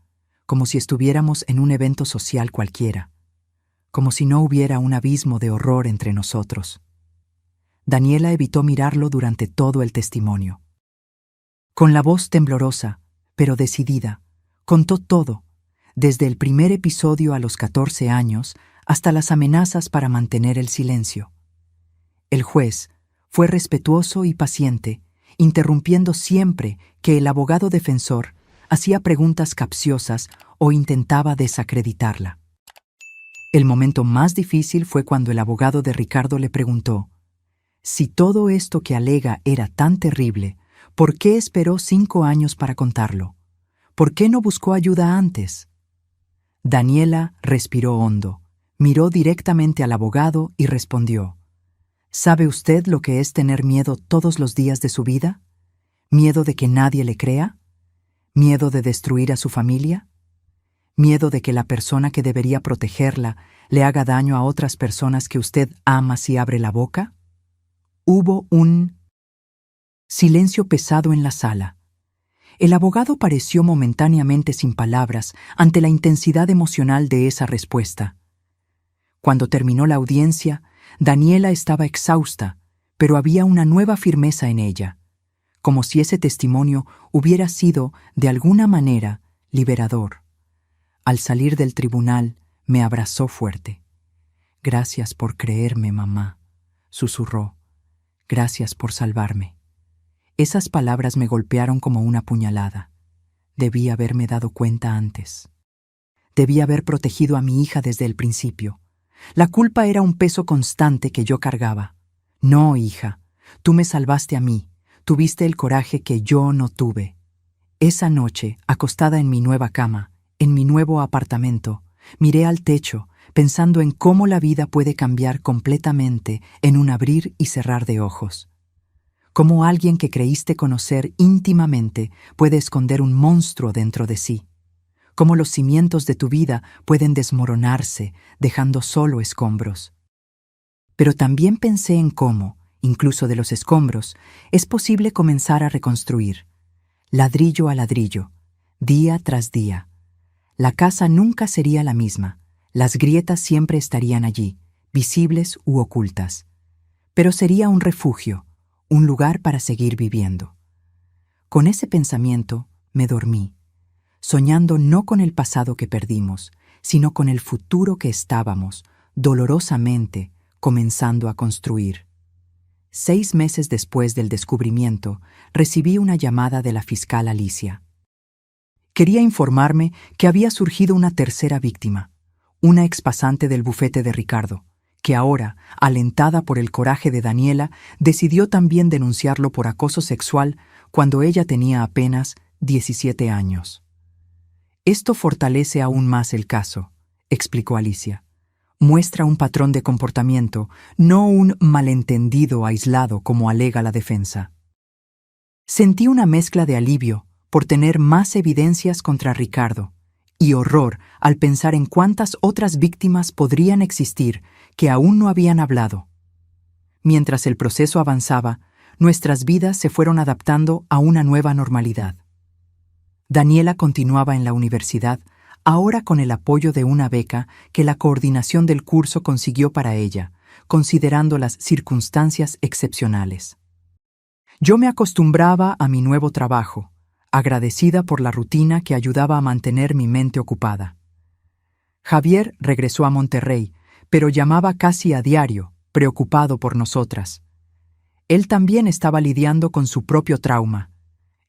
Speaker 1: como si estuviéramos en un evento social cualquiera, como si no hubiera un abismo de horror entre nosotros. Daniela evitó mirarlo durante todo el testimonio. Con la voz temblorosa, pero decidida, contó todo, desde el primer episodio a los 14 años hasta las amenazas para mantener el silencio. El juez fue respetuoso y paciente, interrumpiendo siempre que el abogado defensor hacía preguntas capciosas o intentaba desacreditarla. El momento más difícil fue cuando el abogado de Ricardo le preguntó: si todo esto que alega era tan terrible, ¿por qué esperó 5 años para contarlo? ¿Por qué no buscó ayuda antes? Daniela respiró hondo, miró directamente al abogado y respondió: ¿sabe usted lo que es tener miedo todos los días de su vida? ¿Miedo de que nadie le crea? ¿Miedo de destruir a su familia? ¿Miedo de que la persona que debería protegerla le haga daño a otras personas que usted ama si abre la boca? Hubo un silencio pesado en la sala. El abogado pareció momentáneamente sin palabras ante la intensidad emocional de esa respuesta. Cuando terminó la audiencia, Daniela estaba exhausta, pero había una nueva firmeza en ella, como si ese testimonio hubiera sido, de alguna manera, liberador. Al salir del tribunal, me abrazó fuerte. «Gracias por creerme, mamá», susurró. «Gracias por salvarme». Esas palabras me golpearon como una puñalada. Debí haberme dado cuenta antes. Debí haber protegido a mi hija desde el principio. La culpa era un peso constante que yo cargaba. No, hija, tú me salvaste a mí. Tuviste el coraje que yo no tuve. Esa noche, acostada en mi nueva cama, en mi nuevo apartamento, miré al techo, pensando en cómo la vida puede cambiar completamente en un abrir y cerrar de ojos. Cómo alguien que creíste conocer íntimamente puede esconder un monstruo dentro de sí. Cómo los cimientos de tu vida pueden desmoronarse, dejando solo escombros. Pero también pensé en cómo, incluso de los escombros, es posible comenzar a reconstruir, ladrillo a ladrillo, día tras día. La casa nunca sería la misma, las grietas siempre estarían allí, visibles u ocultas. Pero sería un refugio, un lugar para seguir viviendo. Con ese pensamiento me dormí, soñando no con el pasado que perdimos, sino con el futuro que estábamos, dolorosamente, comenzando a construir. 6 meses después del descubrimiento, recibí una llamada de la fiscal Alicia. Quería informarme que había surgido una tercera víctima, una expasante del bufete de Ricardo, que ahora, alentada por el coraje de Daniela, decidió también denunciarlo por acoso sexual cuando ella tenía apenas 17 años. Esto fortalece aún más el caso, explicó Alicia. Muestra un patrón de comportamiento, no un malentendido aislado como alega la defensa. Sentí una mezcla de alivio por tener más evidencias contra Ricardo y horror al pensar en cuántas otras víctimas podrían existir que aún no habían hablado. Mientras el proceso avanzaba, nuestras vidas se fueron adaptando a una nueva normalidad. Daniela continuaba en la universidad, ahora con el apoyo de una beca que la coordinación del curso consiguió para ella, considerando las circunstancias excepcionales. Yo me acostumbraba a mi nuevo trabajo, agradecida por la rutina que ayudaba a mantener mi mente ocupada. Javier regresó a Monterrey, pero llamaba casi a diario, preocupado por nosotras. Él también estaba lidiando con su propio trauma,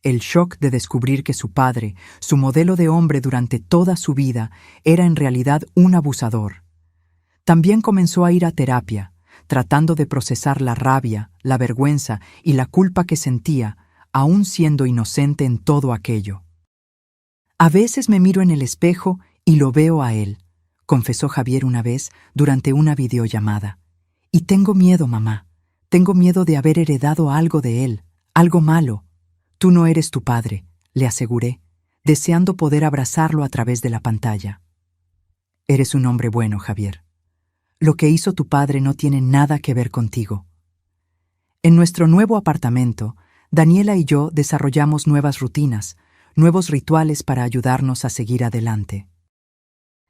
Speaker 1: el shock de descubrir que su padre, su modelo de hombre durante toda su vida, era en realidad un abusador. También comenzó a ir a terapia, tratando de procesar la rabia, la vergüenza y la culpa que sentía, aún siendo inocente en todo aquello. A veces me miro en el espejo y lo veo a él, confesó Javier una vez durante una videollamada. Y tengo miedo, mamá. Tengo miedo de haber heredado algo de él, algo malo. Tú no eres tu padre, le aseguré, deseando poder abrazarlo a través de la pantalla. Eres un hombre bueno, Javier. Lo que hizo tu padre no tiene nada que ver contigo. En nuestro nuevo apartamento, Daniela y yo desarrollamos nuevas rutinas, nuevos rituales para ayudarnos a seguir adelante.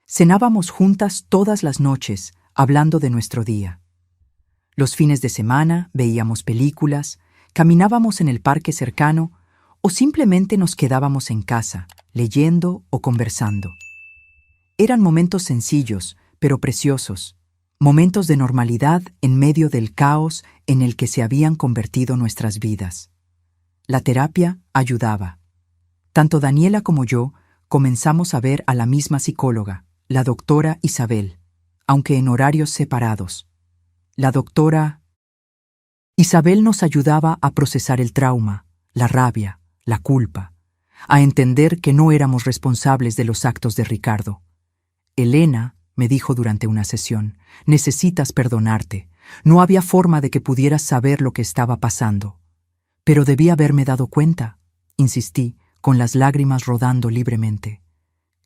Speaker 1: Cenábamos juntas todas las noches, hablando de nuestro día. Los fines de semana veíamos películas, caminábamos en el parque cercano o simplemente nos quedábamos en casa, leyendo o conversando. Eran momentos sencillos, pero preciosos, momentos de normalidad en medio del caos en el que se habían convertido nuestras vidas. La terapia ayudaba. Tanto Daniela como yo comenzamos a ver a la misma psicóloga, la doctora Isabel, aunque en horarios separados. La doctora Isabel nos ayudaba a procesar el trauma, la rabia, la culpa, a entender que no éramos responsables de los actos de Ricardo. Elena, me dijo durante una sesión, necesitas perdonarte. No había forma de que pudieras saber lo que estaba pasando. Pero debí haberme dado cuenta, insistí, con las lágrimas rodando libremente.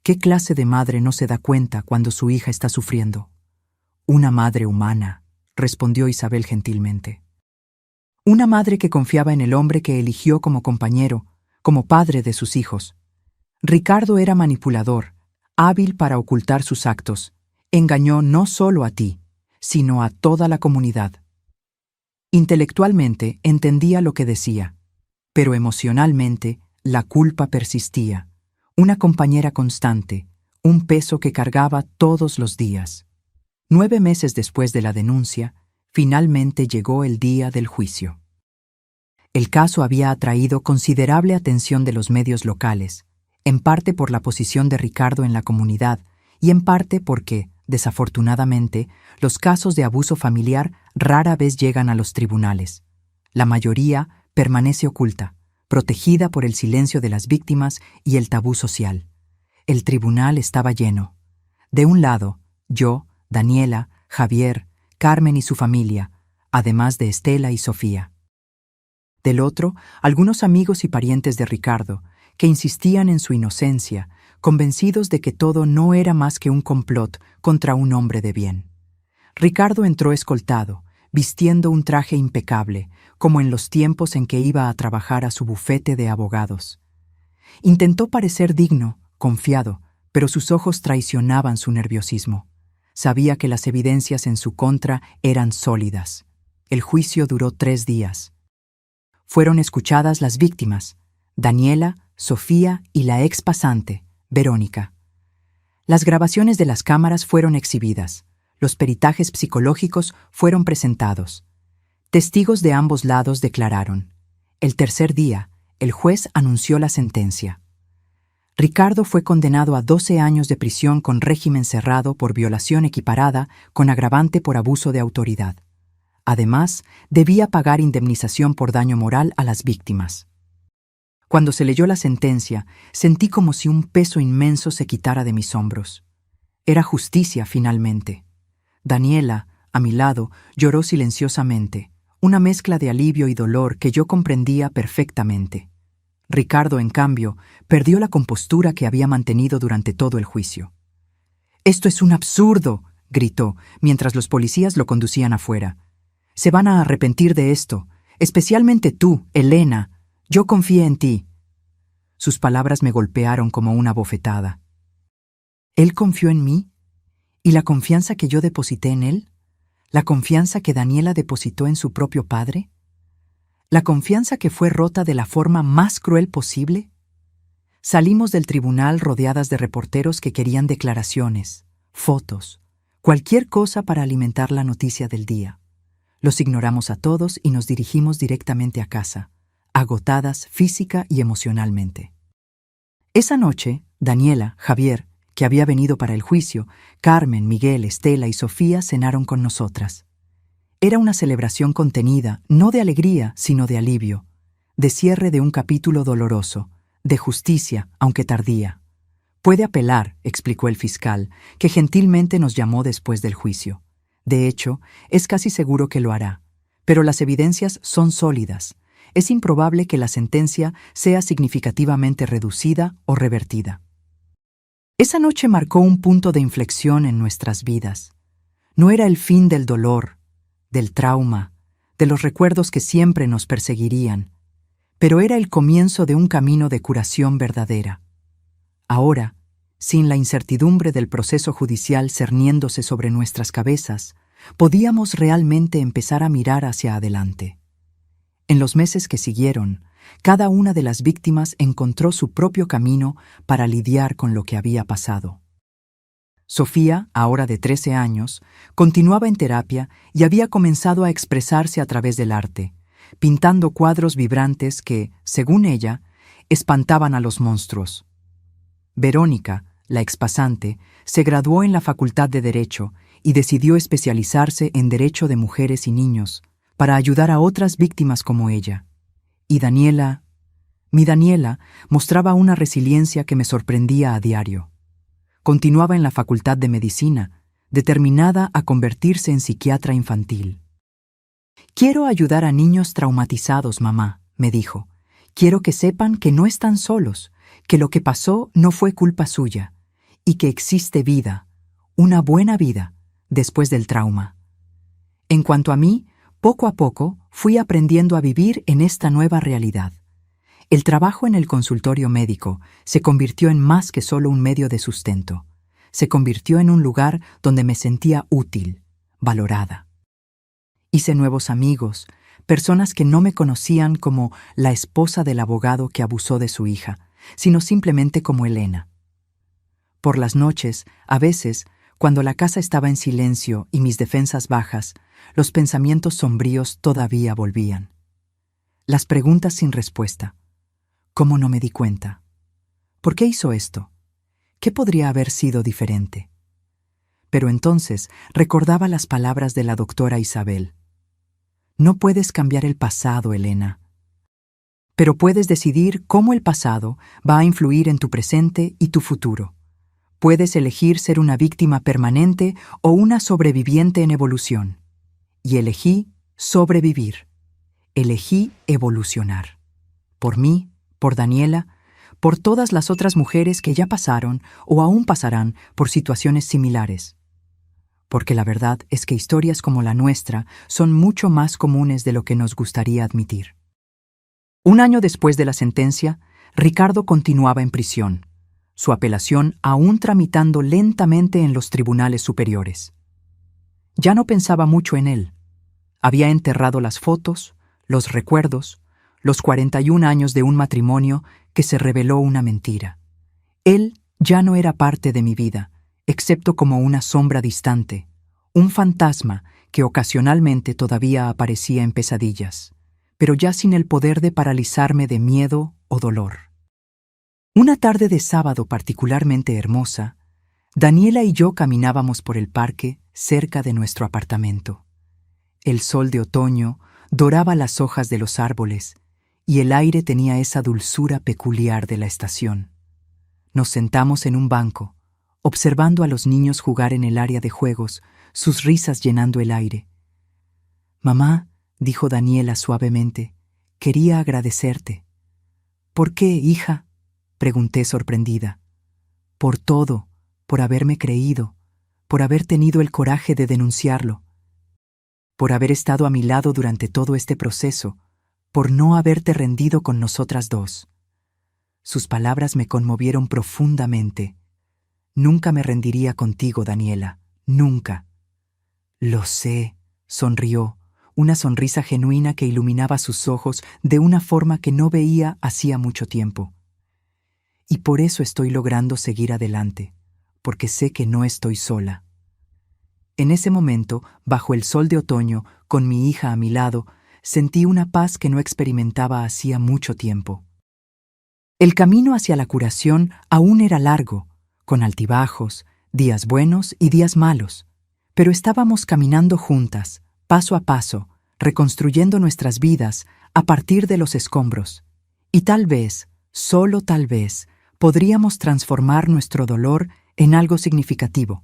Speaker 1: ¿Qué clase de madre no se da cuenta cuando su hija está sufriendo? Una madre humana, respondió Isabel gentilmente. Una madre que confiaba en el hombre que eligió como compañero, como padre de sus hijos. Ricardo era manipulador, hábil para ocultar sus actos. Engañó no solo a ti, sino a toda la comunidad. Intelectualmente entendía lo que decía, pero emocionalmente la culpa persistía, una compañera constante, un peso que cargaba todos los días. 9 meses después de la denuncia, finalmente llegó el día del juicio. El caso había atraído considerable atención de los medios locales, en parte por la posición de Ricardo en la comunidad y en parte porque, desafortunadamente, los casos de abuso familiar rara vez llegan a los tribunales. La mayoría permanece oculta, protegida por el silencio de las víctimas y el tabú social. El tribunal estaba lleno. De un lado, yo, Daniela, Javier, Carmen y su familia, además de Estela y Sofía. Del otro, algunos amigos y parientes de Ricardo, que insistían en su inocencia, convencidos de que todo no era más que un complot contra un hombre de bien. Ricardo entró escoltado, vistiendo un traje impecable, como en los tiempos en que iba a trabajar a su bufete de abogados. Intentó parecer digno, confiado, pero sus ojos traicionaban su nerviosismo. Sabía que las evidencias en su contra eran sólidas. El juicio duró 3 días. Fueron escuchadas las víctimas, Daniela, Sofía y la ex pasante, Verónica. Las grabaciones de las cámaras fueron exhibidas, los peritajes psicológicos fueron presentados. Testigos de ambos lados declararon. El tercer día, el juez anunció la sentencia. Ricardo fue condenado a 12 años de prisión con régimen cerrado por violación equiparada con agravante por abuso de autoridad. Además, debía pagar indemnización por daño moral a las víctimas. Cuando se leyó la sentencia, sentí como si un peso inmenso se quitara de mis hombros. Era justicia, finalmente. Daniela, a mi lado, lloró silenciosamente, una mezcla de alivio y dolor que yo comprendía perfectamente. Ricardo, en cambio, perdió la compostura que había mantenido durante todo el juicio. «¡Esto es un absurdo!», gritó, mientras los policías lo conducían afuera. «Se van a arrepentir de esto, especialmente tú, Elena. Yo confié en ti». Sus palabras me golpearon como una bofetada. ¿Él confió en mí? ¿Y la confianza que yo deposité en él? ¿La confianza que Daniela depositó en su propio padre? ¿La confianza que fue rota de la forma más cruel posible? Salimos del tribunal rodeadas de reporteros que querían declaraciones, fotos, cualquier cosa para alimentar la noticia del día. Los ignoramos a todos y nos dirigimos directamente a casa, agotadas física y emocionalmente. Esa noche, Daniela, Javier, que había venido para el juicio, Carmen, Miguel, Estela y Sofía cenaron con nosotras. Era una celebración contenida, no de alegría, sino de alivio, de cierre de un capítulo doloroso, de justicia, aunque tardía. «Puede apelar», explicó el fiscal, que gentilmente nos llamó después del juicio. De hecho, es casi seguro que lo hará. Pero las evidencias son sólidas. Es improbable que la sentencia sea significativamente reducida o revertida. Esa noche marcó un punto de inflexión en nuestras vidas. No era el fin del dolor, del trauma, de los recuerdos que siempre nos perseguirían, pero era el comienzo de un camino de curación verdadera. Ahora, sin la incertidumbre del proceso judicial cerniéndose sobre nuestras cabezas, podíamos realmente empezar a mirar hacia adelante. En los meses que siguieron, cada una de las víctimas encontró su propio camino para lidiar con lo que había pasado. Sofía, ahora de 13 años, continuaba en terapia y había comenzado a expresarse a través del arte, pintando cuadros vibrantes que, según ella, espantaban a los monstruos. Verónica, la expasante, se graduó en la Facultad de Derecho y decidió especializarse en Derecho de Mujeres y Niños para ayudar a otras víctimas como ella. Y mi Daniela, mostraba una resiliencia que me sorprendía a diario. Continuaba en la Facultad de Medicina, determinada a convertirse en psiquiatra infantil. «Quiero ayudar a niños traumatizados, mamá», me dijo. «Quiero que sepan que no están solos, que lo que pasó no fue culpa suya, y que existe vida, una buena vida, después del trauma». En cuanto a mí, poco a poco fui aprendiendo a vivir en esta nueva realidad. El trabajo en el consultorio médico se convirtió en más que solo un medio de sustento. Se convirtió en un lugar donde me sentía útil, valorada. Hice nuevos amigos, personas que no me conocían como la esposa del abogado que abusó de su hija, sino simplemente como Elena. Por las noches, a veces, cuando la casa estaba en silencio y mis defensas bajas, los pensamientos sombríos todavía volvían. Las preguntas sin respuesta. ¿Cómo no me di cuenta? ¿Por qué hizo esto? ¿Qué podría haber sido diferente? Pero entonces recordaba las palabras de la doctora Isabel. No puedes cambiar el pasado, Elena. Pero puedes decidir cómo el pasado va a influir en tu presente y tu futuro. Puedes elegir ser una víctima permanente o una sobreviviente en evolución. Y elegí sobrevivir. Elegí evolucionar. Por mí, por Daniela, por todas las otras mujeres que ya pasaron o aún pasarán por situaciones similares. Porque la verdad es que historias como la nuestra son mucho más comunes de lo que nos gustaría admitir. Un año después de la sentencia, Ricardo continuaba en prisión, su apelación aún tramitando lentamente en los tribunales superiores. Ya no pensaba mucho en él. Había enterrado las fotos, los recuerdos, los 41 años de un matrimonio que se reveló una mentira. Él ya no era parte de mi vida, excepto como una sombra distante, un fantasma que ocasionalmente todavía aparecía en pesadillas, pero ya sin el poder de paralizarme de miedo o dolor. Una tarde de sábado particularmente hermosa, Daniela y yo caminábamos por el parque cerca de nuestro apartamento. El sol de otoño doraba las hojas de los árboles y el aire tenía esa dulzura peculiar de la estación. Nos sentamos en un banco, observando a los niños jugar en el área de juegos, sus risas llenando el aire. «Mamá», dijo Daniela suavemente, «quería agradecerte». «¿Por qué, hija?», pregunté sorprendida. «Por todo, por haberme creído, por haber tenido el coraje de denunciarlo, por haber estado a mi lado durante todo este proceso, por no haberte rendido con nosotras dos». Sus palabras me conmovieron profundamente. «Nunca me rendiría contigo, Daniela, nunca». «Lo sé», sonrió, una sonrisa genuina que iluminaba sus ojos de una forma que no veía hacía mucho tiempo. «Y por eso estoy logrando seguir adelante, porque sé que no estoy sola». En ese momento, bajo el sol de otoño, con mi hija a mi lado, sentí una paz que no experimentaba hacía mucho tiempo. El camino hacia la curación aún era largo, con altibajos, días buenos y días malos, pero estábamos caminando juntas, paso a paso, reconstruyendo nuestras vidas a partir de los escombros. Y tal vez, solo tal vez, podríamos transformar nuestro dolor en algo significativo,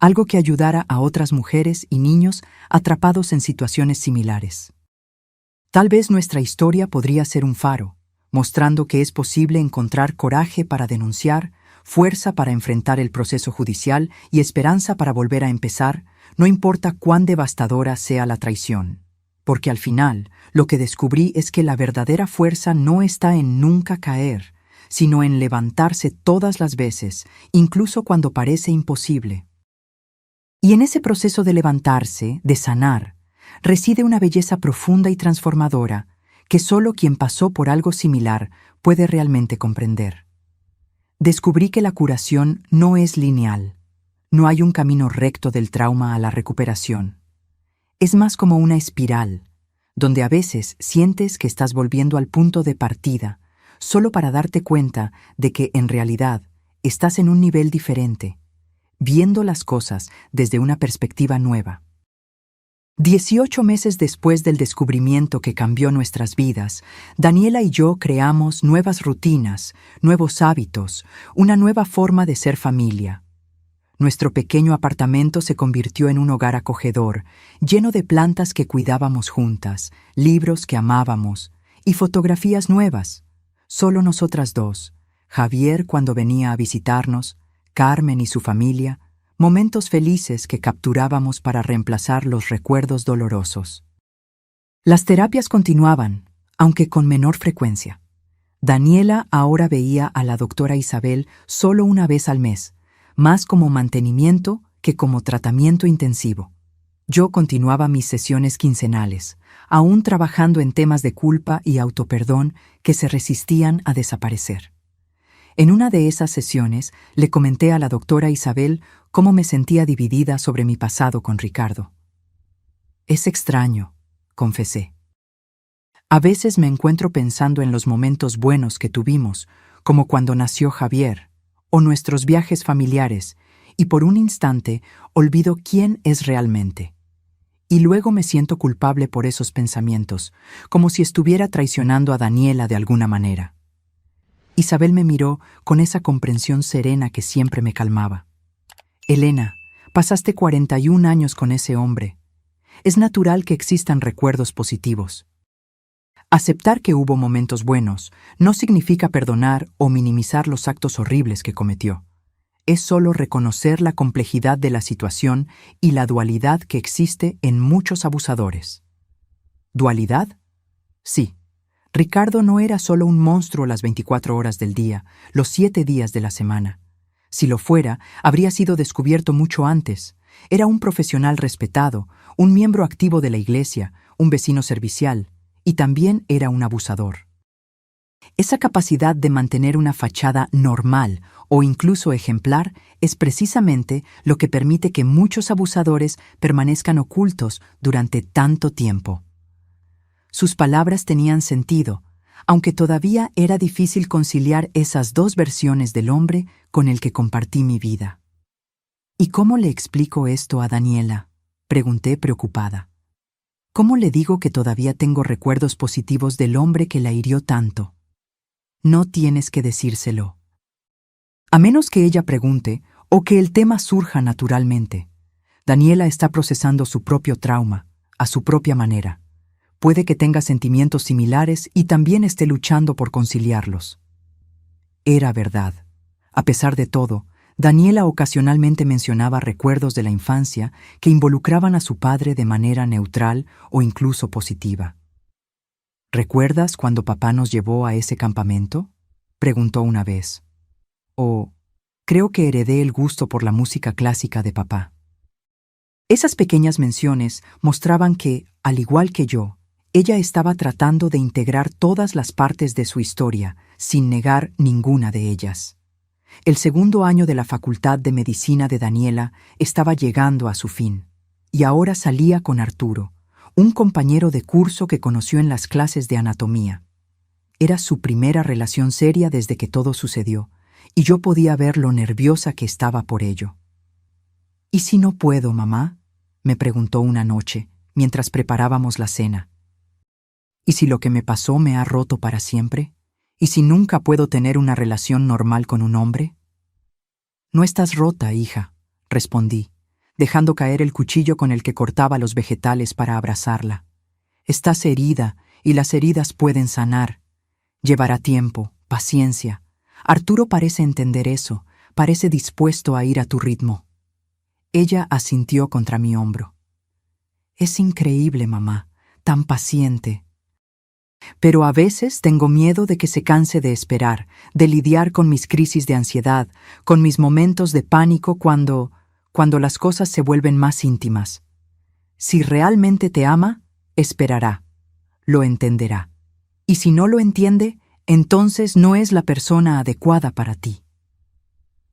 Speaker 1: algo que ayudara a otras mujeres y niños atrapados en situaciones similares. Tal vez nuestra historia podría ser un faro, mostrando que es posible encontrar coraje para denunciar, fuerza para enfrentar el proceso judicial y esperanza para volver a empezar, no importa cuán devastadora sea la traición. Porque al final, lo que descubrí es que la verdadera fuerza no está en nunca caer, sino en levantarse todas las veces, incluso cuando parece imposible. Y en ese proceso de levantarse, de sanar, reside una belleza profunda y transformadora que solo quien pasó por algo similar puede realmente comprender. Descubrí que la curación no es lineal. No hay un camino recto del trauma a la recuperación. Es más como una espiral, donde a veces sientes que estás volviendo al punto de partida, solo para darte cuenta de que en realidad estás en un nivel diferente, viendo las cosas desde una perspectiva nueva. 18 meses después del descubrimiento que cambió nuestras vidas, Daniela y yo creamos nuevas rutinas, nuevos hábitos, una nueva forma de ser familia. Nuestro pequeño apartamento se convirtió en un hogar acogedor, lleno de plantas que cuidábamos juntas, libros que amábamos y fotografías nuevas. Solo nosotras dos, Javier cuando venía a visitarnos, Carmen y su familia, momentos felices que capturábamos para reemplazar los recuerdos dolorosos. Las terapias continuaban, aunque con menor frecuencia. Daniela ahora veía a la doctora Isabel solo una vez al mes, más como mantenimiento que como tratamiento intensivo. Yo continuaba mis sesiones quincenales, aún trabajando en temas de culpa y autoperdón que se resistían a desaparecer. En una de esas sesiones le comenté a la doctora Isabel cómo me sentía dividida sobre mi pasado con Ricardo. «Es extraño», confesé. «A veces me encuentro pensando en los momentos buenos que tuvimos, como cuando nació Javier, o nuestros viajes familiares, y por un instante olvido quién es realmente. Y luego me siento culpable por esos pensamientos, como si estuviera traicionando a Daniela de alguna manera». Isabel me miró con esa comprensión serena que siempre me calmaba. «Elena, pasaste 41 años con ese hombre. Es natural que existan recuerdos positivos. Aceptar que hubo momentos buenos no significa perdonar o minimizar los actos horribles que cometió. Es solo reconocer la complejidad de la situación y la dualidad que existe en muchos abusadores». ¿Dualidad? Sí. Ricardo no era solo un monstruo las 24 horas del día, los 7 días de la semana. Si lo fuera, habría sido descubierto mucho antes. Era un profesional respetado, un miembro activo de la iglesia, un vecino servicial, y también era un abusador. Esa capacidad de mantener una fachada normal o incluso ejemplar es precisamente lo que permite que muchos abusadores permanezcan ocultos durante tanto tiempo. Sus palabras tenían sentido, aunque todavía era difícil conciliar esas dos versiones del hombre con el que compartí mi vida. ¿Y cómo le explico esto a Daniela?, pregunté preocupada. ¿Cómo le digo que todavía tengo recuerdos positivos del hombre que la hirió tanto? No tienes que decírselo. A menos que ella pregunte o que el tema surja naturalmente. Daniela está procesando su propio trauma, a su propia manera. Puede que tenga sentimientos similares y también esté luchando por conciliarlos. Era verdad. A pesar de todo, Daniela ocasionalmente mencionaba recuerdos de la infancia que involucraban a su padre de manera neutral o incluso positiva. ¿Recuerdas cuando papá nos llevó a ese campamento?, preguntó una vez. O, creo que heredé el gusto por la música clásica de papá. Esas pequeñas menciones mostraban que, al igual que yo, ella estaba tratando de integrar todas las partes de su historia, sin negar ninguna de ellas. El segundo año de la Facultad de Medicina de Daniela estaba llegando a su fin, y ahora salía con Arturo, un compañero de curso que conoció en las clases de anatomía. Era su primera relación seria desde que todo sucedió, y yo podía ver lo nerviosa que estaba por ello. ¿Y si no puedo, mamá?, me preguntó una noche, mientras preparábamos la cena. ¿Y si lo que me pasó me ha roto para siempre? ¿Y si nunca puedo tener una relación normal con un hombre? No estás rota, hija, respondí, dejando caer el cuchillo con el que cortaba los vegetales para abrazarla. Estás herida, y las heridas pueden sanar. Llevará tiempo, paciencia. Arturo parece entender eso, parece dispuesto a ir a tu ritmo. Ella asintió contra mi hombro. Es increíble, mamá, tan paciente. Pero a veces tengo miedo de que se canse de esperar, de lidiar con mis crisis de ansiedad, con mis momentos de pánico cuando las cosas se vuelven más íntimas. Si realmente te ama, esperará, lo entenderá. Y si no lo entiende, entonces no es la persona adecuada para ti.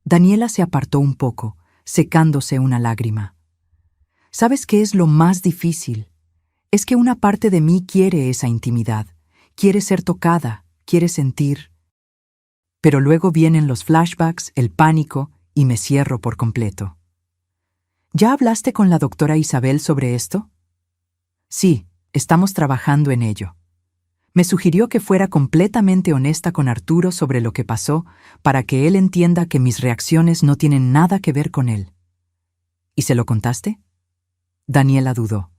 Speaker 1: Daniela se apartó un poco, secándose una lágrima. ¿Sabes qué es lo más difícil? Es que una parte de mí quiere esa intimidad, quiere ser tocada, quiere sentir. Pero luego vienen los flashbacks, el pánico, y me cierro por completo. ¿Ya hablaste con la doctora Isabel sobre esto? Sí, estamos trabajando en ello. Me sugirió que fuera completamente honesta con Arturo sobre lo que pasó para que él entienda que mis reacciones no tienen nada que ver con él. ¿Y se lo contaste? Daniela dudó.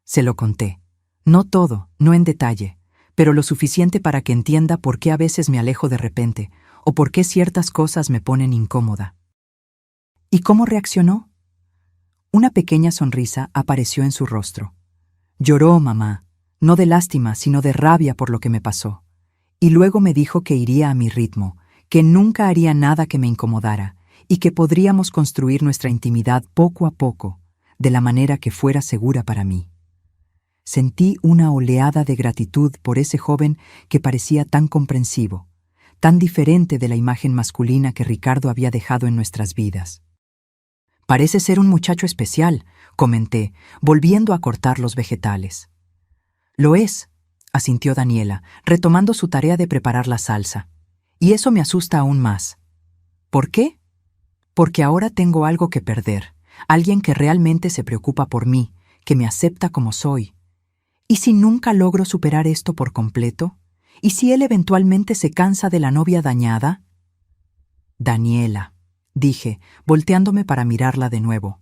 Speaker 1: Se lo conté. No todo, no en detalle, pero lo suficiente para que entienda por qué a veces me alejo de repente o por qué ciertas cosas me ponen incómoda. ¿Y cómo reaccionó? Una pequeña sonrisa apareció en su rostro. Lloró, mamá, no de lástima, sino de rabia por lo que me pasó. Y luego me dijo que iría a mi ritmo, que nunca haría nada que me incomodara y que podríamos construir nuestra intimidad poco a poco, de la manera que fuera segura para mí. Sentí una oleada de gratitud por ese joven que parecía tan comprensivo, tan diferente de la imagen masculina que Ricardo había dejado en nuestras vidas. Parece ser un muchacho especial, comenté, volviendo a cortar los vegetales. Lo es, asintió Daniela, retomando su tarea de preparar la salsa. Y eso me asusta aún más. ¿Por qué? Porque ahora tengo algo que perder, alguien que realmente se preocupa por mí, que me acepta como soy. ¿Y si nunca logro superar esto por completo? ¿Y si él eventualmente se cansa de la novia dañada? Daniela, dije, volteándome para mirarla de nuevo.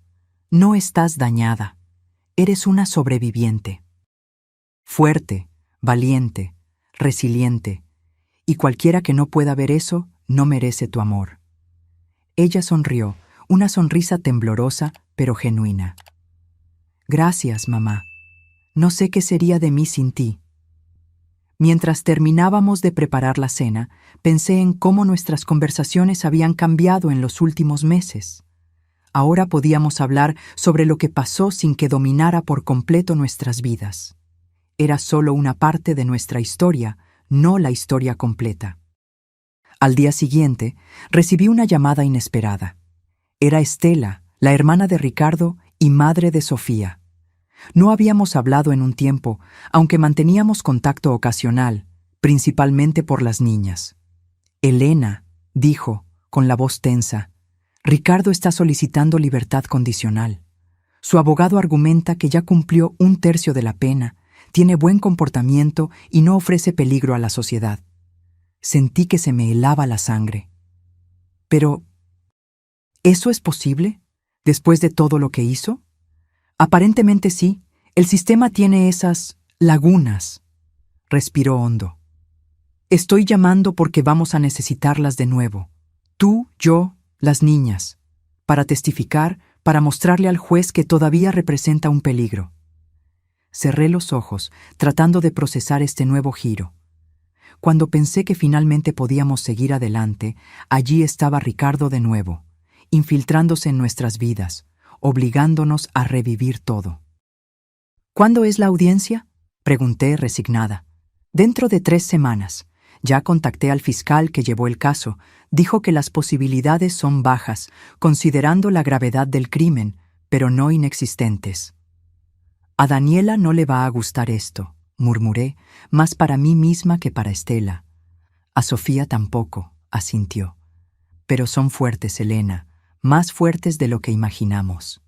Speaker 1: No estás dañada. Eres una sobreviviente. Fuerte, valiente, resiliente. Y cualquiera que no pueda ver eso, no merece tu amor. Ella sonrió, una sonrisa temblorosa, pero genuina. Gracias, mamá. No sé qué sería de mí sin ti. Mientras terminábamos de preparar la cena, pensé en cómo nuestras conversaciones habían cambiado en los últimos meses. Ahora podíamos hablar sobre lo que pasó sin que dominara por completo nuestras vidas. Era solo una parte de nuestra historia, no la historia completa. Al día siguiente, recibí una llamada inesperada. Era Estela, la hermana de Ricardo y madre de Sofía. No habíamos hablado en un tiempo, aunque manteníamos contacto ocasional, principalmente por las niñas. Elena, dijo, con la voz tensa, Ricardo está solicitando libertad condicional. Su abogado argumenta que ya cumplió 1/3 de la pena, tiene buen comportamiento y no ofrece peligro a la sociedad. Sentí que se me helaba la sangre. Pero, ¿eso es posible? ¿Después de todo lo que hizo? Aparentemente sí. El sistema tiene esas lagunas. Respiró hondo. Estoy llamando porque vamos a necesitarlas de nuevo. Tú, yo, las niñas. Para testificar, para mostrarle al juez que todavía representa un peligro. Cerré los ojos, tratando de procesar este nuevo giro. Cuando pensé que finalmente podíamos seguir adelante, allí estaba Ricardo de nuevo, infiltrándose en nuestras vidas, obligándonos a revivir todo. ¿Cuándo es la audiencia? Pregunté resignada. Dentro de 3 semanas. Ya contacté al fiscal que llevó el caso. Dijo que las posibilidades son bajas, considerando la gravedad del crimen, pero no inexistentes. A Daniela no le va a gustar esto, murmuré, más para mí misma que para Estela. A Sofía tampoco, asintió. Pero son fuertes, Elena, más fuertes de lo que imaginamos.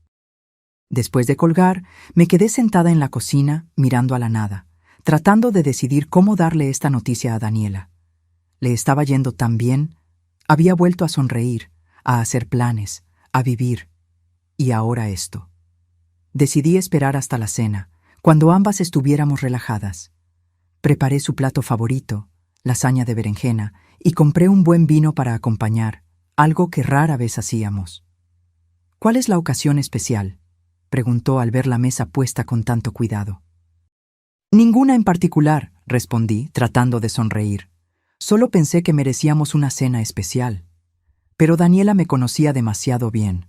Speaker 1: Después de colgar, me quedé sentada en la cocina, mirando a la nada, tratando de decidir cómo darle esta noticia a Daniela. Le estaba yendo tan bien, había vuelto a sonreír, a hacer planes, a vivir. Y ahora esto. Decidí esperar hasta la cena, cuando ambas estuviéramos relajadas. Preparé su plato favorito, lasaña de berenjena, y compré un buen vino para acompañar, algo que rara vez hacíamos. ¿Cuál es la ocasión especial?, preguntó al ver la mesa puesta con tanto cuidado. Ninguna en particular, respondí, tratando de sonreír. Solo pensé que merecíamos una cena especial. Pero Daniela me conocía demasiado bien.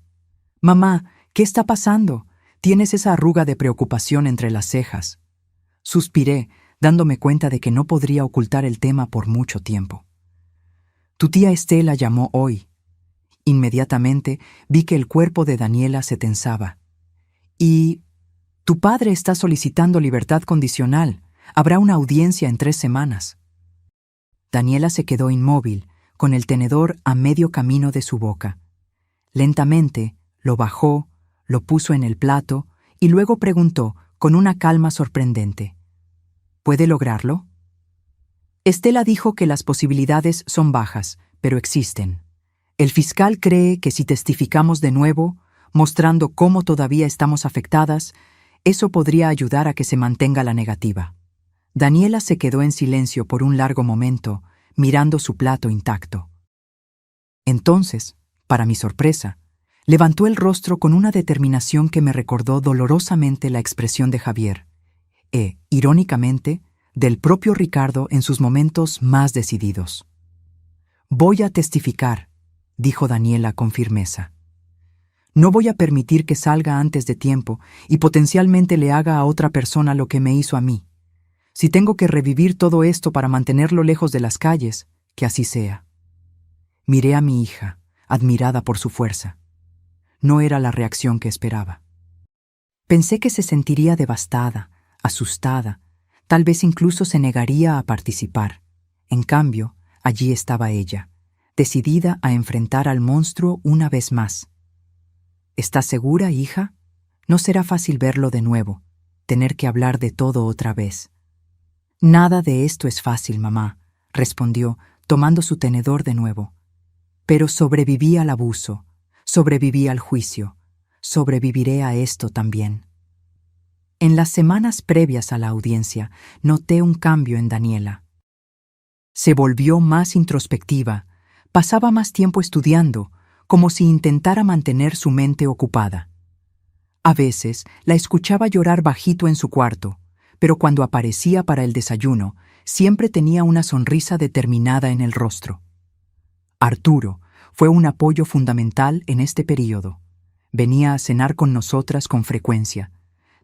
Speaker 1: Mamá, ¿qué está pasando? Tienes esa arruga de preocupación entre las cejas. Suspiré, dándome cuenta de que no podría ocultar el tema por mucho tiempo. Tu tía Estela llamó hoy. Inmediatamente vi que el cuerpo de Daniela se tensaba. Y tu padre está solicitando libertad condicional. Habrá una audiencia en 3 semanas. Daniela se quedó inmóvil, con el tenedor a medio camino de su boca. Lentamente lo bajó, lo puso en el plato y luego preguntó con una calma sorprendente. ¿Puede lograrlo? Estela dijo que las posibilidades son bajas, pero existen. El fiscal cree que si testificamos de nuevo, mostrando cómo todavía estamos afectadas, eso podría ayudar a que se mantenga la negativa. Daniela se quedó en silencio por un largo momento, mirando su plato intacto. Entonces, para mi sorpresa, levantó el rostro con una determinación que me recordó dolorosamente la expresión de Javier, irónicamente, del propio Ricardo en sus momentos más decididos. Voy a testificar, dijo Daniela con firmeza. No voy a permitir que salga antes de tiempo y potencialmente le haga a otra persona lo que me hizo a mí. Si tengo que revivir todo esto para mantenerlo lejos de las calles, que así sea. Miré a mi hija, admirada por su fuerza. No era la reacción que esperaba. Pensé que se sentiría devastada, asustada, tal vez incluso se negaría a participar. En cambio, allí estaba ella, decidida a enfrentar al monstruo una vez más. ¿Estás segura, hija? No será fácil verlo de nuevo, tener que hablar de todo otra vez. Nada de esto es fácil, mamá, respondió, tomando su tenedor de nuevo. Pero sobreviví al abuso, sobreviví al juicio, sobreviviré a esto también. En las semanas previas a la audiencia, noté un cambio en Daniela. Se volvió más introspectiva, pasaba más tiempo estudiando, como si intentara mantener su mente ocupada. A veces la escuchaba llorar bajito en su cuarto, pero cuando aparecía para el desayuno, siempre tenía una sonrisa determinada en el rostro. Arturo fue un apoyo fundamental en este período. Venía a cenar con nosotras con frecuencia.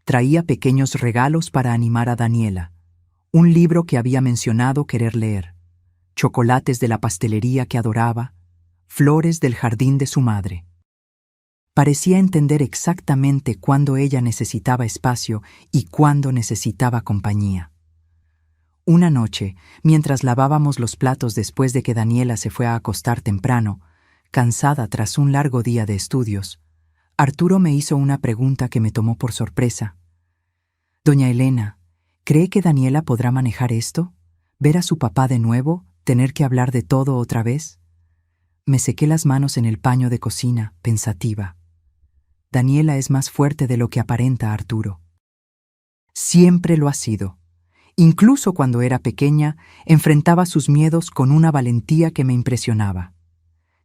Speaker 1: Traía pequeños regalos para animar a Daniela. Un libro que había mencionado querer leer, chocolates de la pastelería que adoraba, flores del jardín de su madre. Parecía entender exactamente cuándo ella necesitaba espacio y cuándo necesitaba compañía. Una noche, mientras lavábamos los platos después de que Daniela se fue a acostar temprano, cansada tras un largo día de estudios, Arturo me hizo una pregunta que me tomó por sorpresa. «Doña Elena, ¿cree que Daniela podrá manejar esto? ¿Ver a su papá de nuevo? ¿Tener que hablar de todo otra vez?» Me sequé las manos en el paño de cocina, pensativa. Daniela es más fuerte de lo que aparenta, Arturo. Siempre lo ha sido. Incluso cuando era pequeña, enfrentaba sus miedos con una valentía que me impresionaba.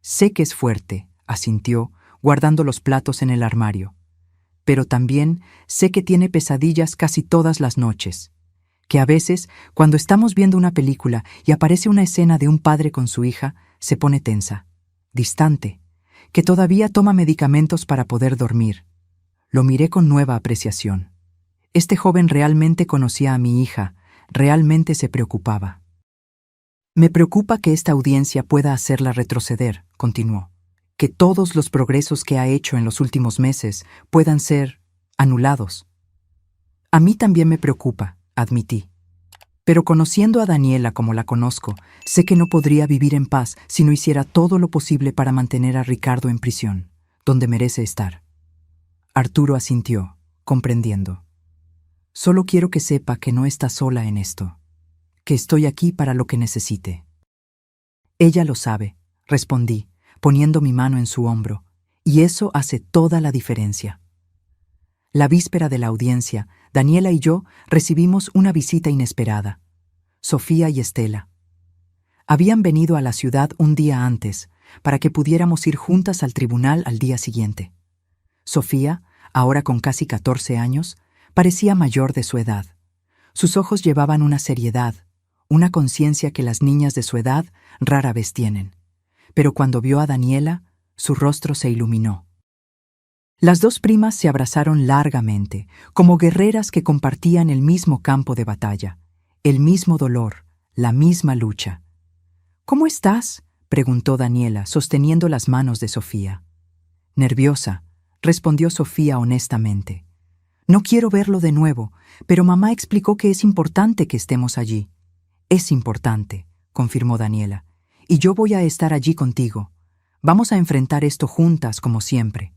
Speaker 1: Sé que es fuerte, asintió, guardando los platos en el armario. Pero también sé que tiene pesadillas casi todas las noches. Que a veces, cuando estamos viendo una película y aparece una escena de un padre con su hija, se pone tensa, distante, que todavía toma medicamentos para poder dormir. Lo miré con nueva apreciación. Este joven realmente conocía a mi hija, realmente se preocupaba. Me preocupa que esta audiencia pueda hacerla retroceder, continuó. Que todos los progresos que ha hecho en los últimos meses puedan ser anulados. A mí también me preocupa, admití. Pero conociendo a Daniela como la conozco, sé que no podría vivir en paz si no hiciera todo lo posible para mantener a Ricardo en prisión, donde merece estar. Arturo asintió, comprendiendo. Solo quiero que sepa que no está sola en esto, que estoy aquí para lo que necesite. Ella lo sabe, respondí, poniendo mi mano en su hombro, y eso hace toda la diferencia. La víspera de la audiencia, Daniela y yo recibimos una visita inesperada. Sofía y Estela. Habían venido a la ciudad un día antes, para que pudiéramos ir juntas al tribunal al día siguiente. Sofía, ahora con casi 14 años, parecía mayor de su edad. Sus ojos llevaban una seriedad, una conciencia que las niñas de su edad rara vez tienen. Pero cuando vio a Daniela, su rostro se iluminó. Las dos primas se abrazaron largamente, como guerreras que compartían el mismo campo de batalla, el mismo dolor, la misma lucha. «¿Cómo estás?», preguntó Daniela, sosteniendo las manos de Sofía. «Nerviosa», respondió Sofía honestamente. «No quiero verlo de nuevo, pero mamá explicó que es importante que estemos allí». «Es importante», confirmó Daniela, «y yo voy a estar allí contigo. Vamos a enfrentar esto juntas como siempre».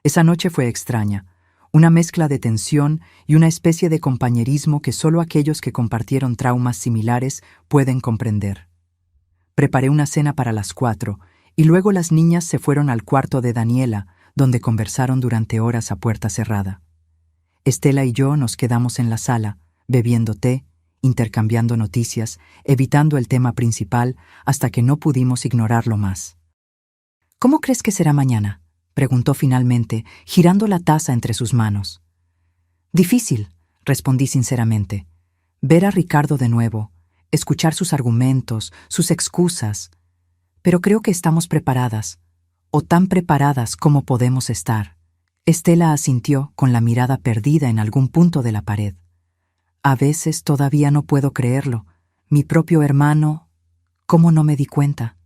Speaker 1: Esa noche fue extraña, una mezcla de tensión y una especie de compañerismo que solo aquellos que compartieron traumas similares pueden comprender. Preparé una cena para las 4 y luego las niñas se fueron al cuarto de Daniela, donde conversaron durante horas a puerta cerrada. Estela y yo nos quedamos en la sala, bebiendo té, intercambiando noticias, evitando el tema principal hasta que no pudimos ignorarlo más. «¿Cómo crees que será mañana?», preguntó finalmente, girando la taza entre sus manos. «Difícil», respondí sinceramente. «Ver a Ricardo de nuevo, escuchar sus argumentos, sus excusas. Pero creo que estamos preparadas, o tan preparadas como podemos estar». Estela asintió con la mirada perdida en algún punto de la pared. «A veces todavía no puedo creerlo. Mi propio hermano, ¿cómo no me di cuenta?».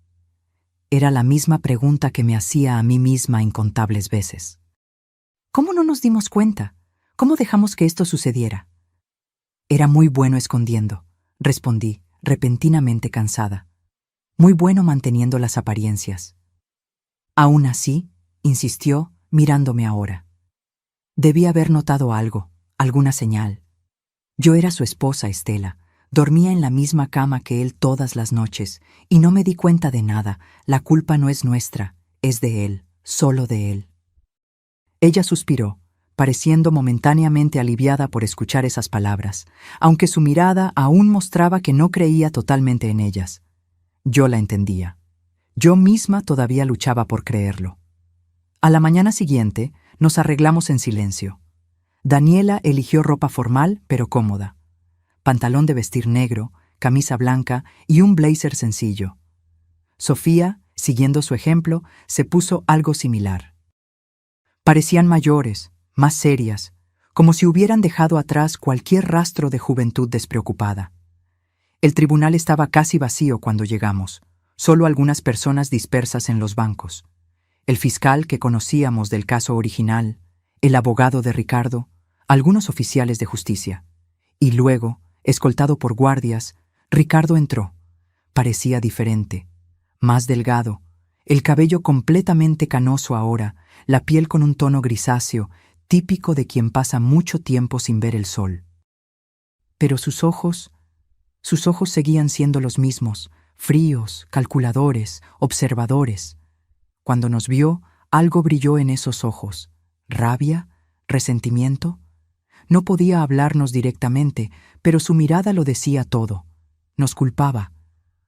Speaker 1: Era la misma pregunta que me hacía a mí misma incontables veces. ¿Cómo no nos dimos cuenta? ¿Cómo dejamos que esto sucediera? Era muy bueno escondiendo, respondí, repentinamente cansada. Muy bueno manteniendo las apariencias. Aún así, insistió, mirándome ahora. Debí haber notado algo, alguna señal. Yo era su esposa, Estela. Dormía en la misma cama que él todas las noches, y no me di cuenta de nada. La culpa no es nuestra, es de él, solo de él. Ella suspiró, pareciendo momentáneamente aliviada por escuchar esas palabras, aunque su mirada aún mostraba que no creía totalmente en ellas. Yo la entendía. Yo misma todavía luchaba por creerlo. A la mañana siguiente, nos arreglamos en silencio. Daniela eligió ropa formal, pero cómoda. Pantalón de vestir negro, camisa blanca y un blazer sencillo. Sofía, siguiendo su ejemplo, se puso algo similar. Parecían mayores, más serias, como si hubieran dejado atrás cualquier rastro de juventud despreocupada. El tribunal estaba casi vacío cuando llegamos, solo algunas personas dispersas en los bancos. El fiscal que conocíamos del caso original, el abogado de Ricardo, algunos oficiales de justicia. Y luego, escoltado por guardias, Ricardo entró. Parecía diferente, más delgado, el cabello completamente canoso ahora, la piel con un tono grisáceo, típico de quien pasa mucho tiempo sin ver el sol. Pero sus ojos seguían siendo los mismos, fríos, calculadores, observadores. Cuando nos vio, algo brilló en esos ojos. ¿Rabia? ¿Resentimiento? No podía hablarnos directamente, pero su mirada lo decía todo. Nos culpaba.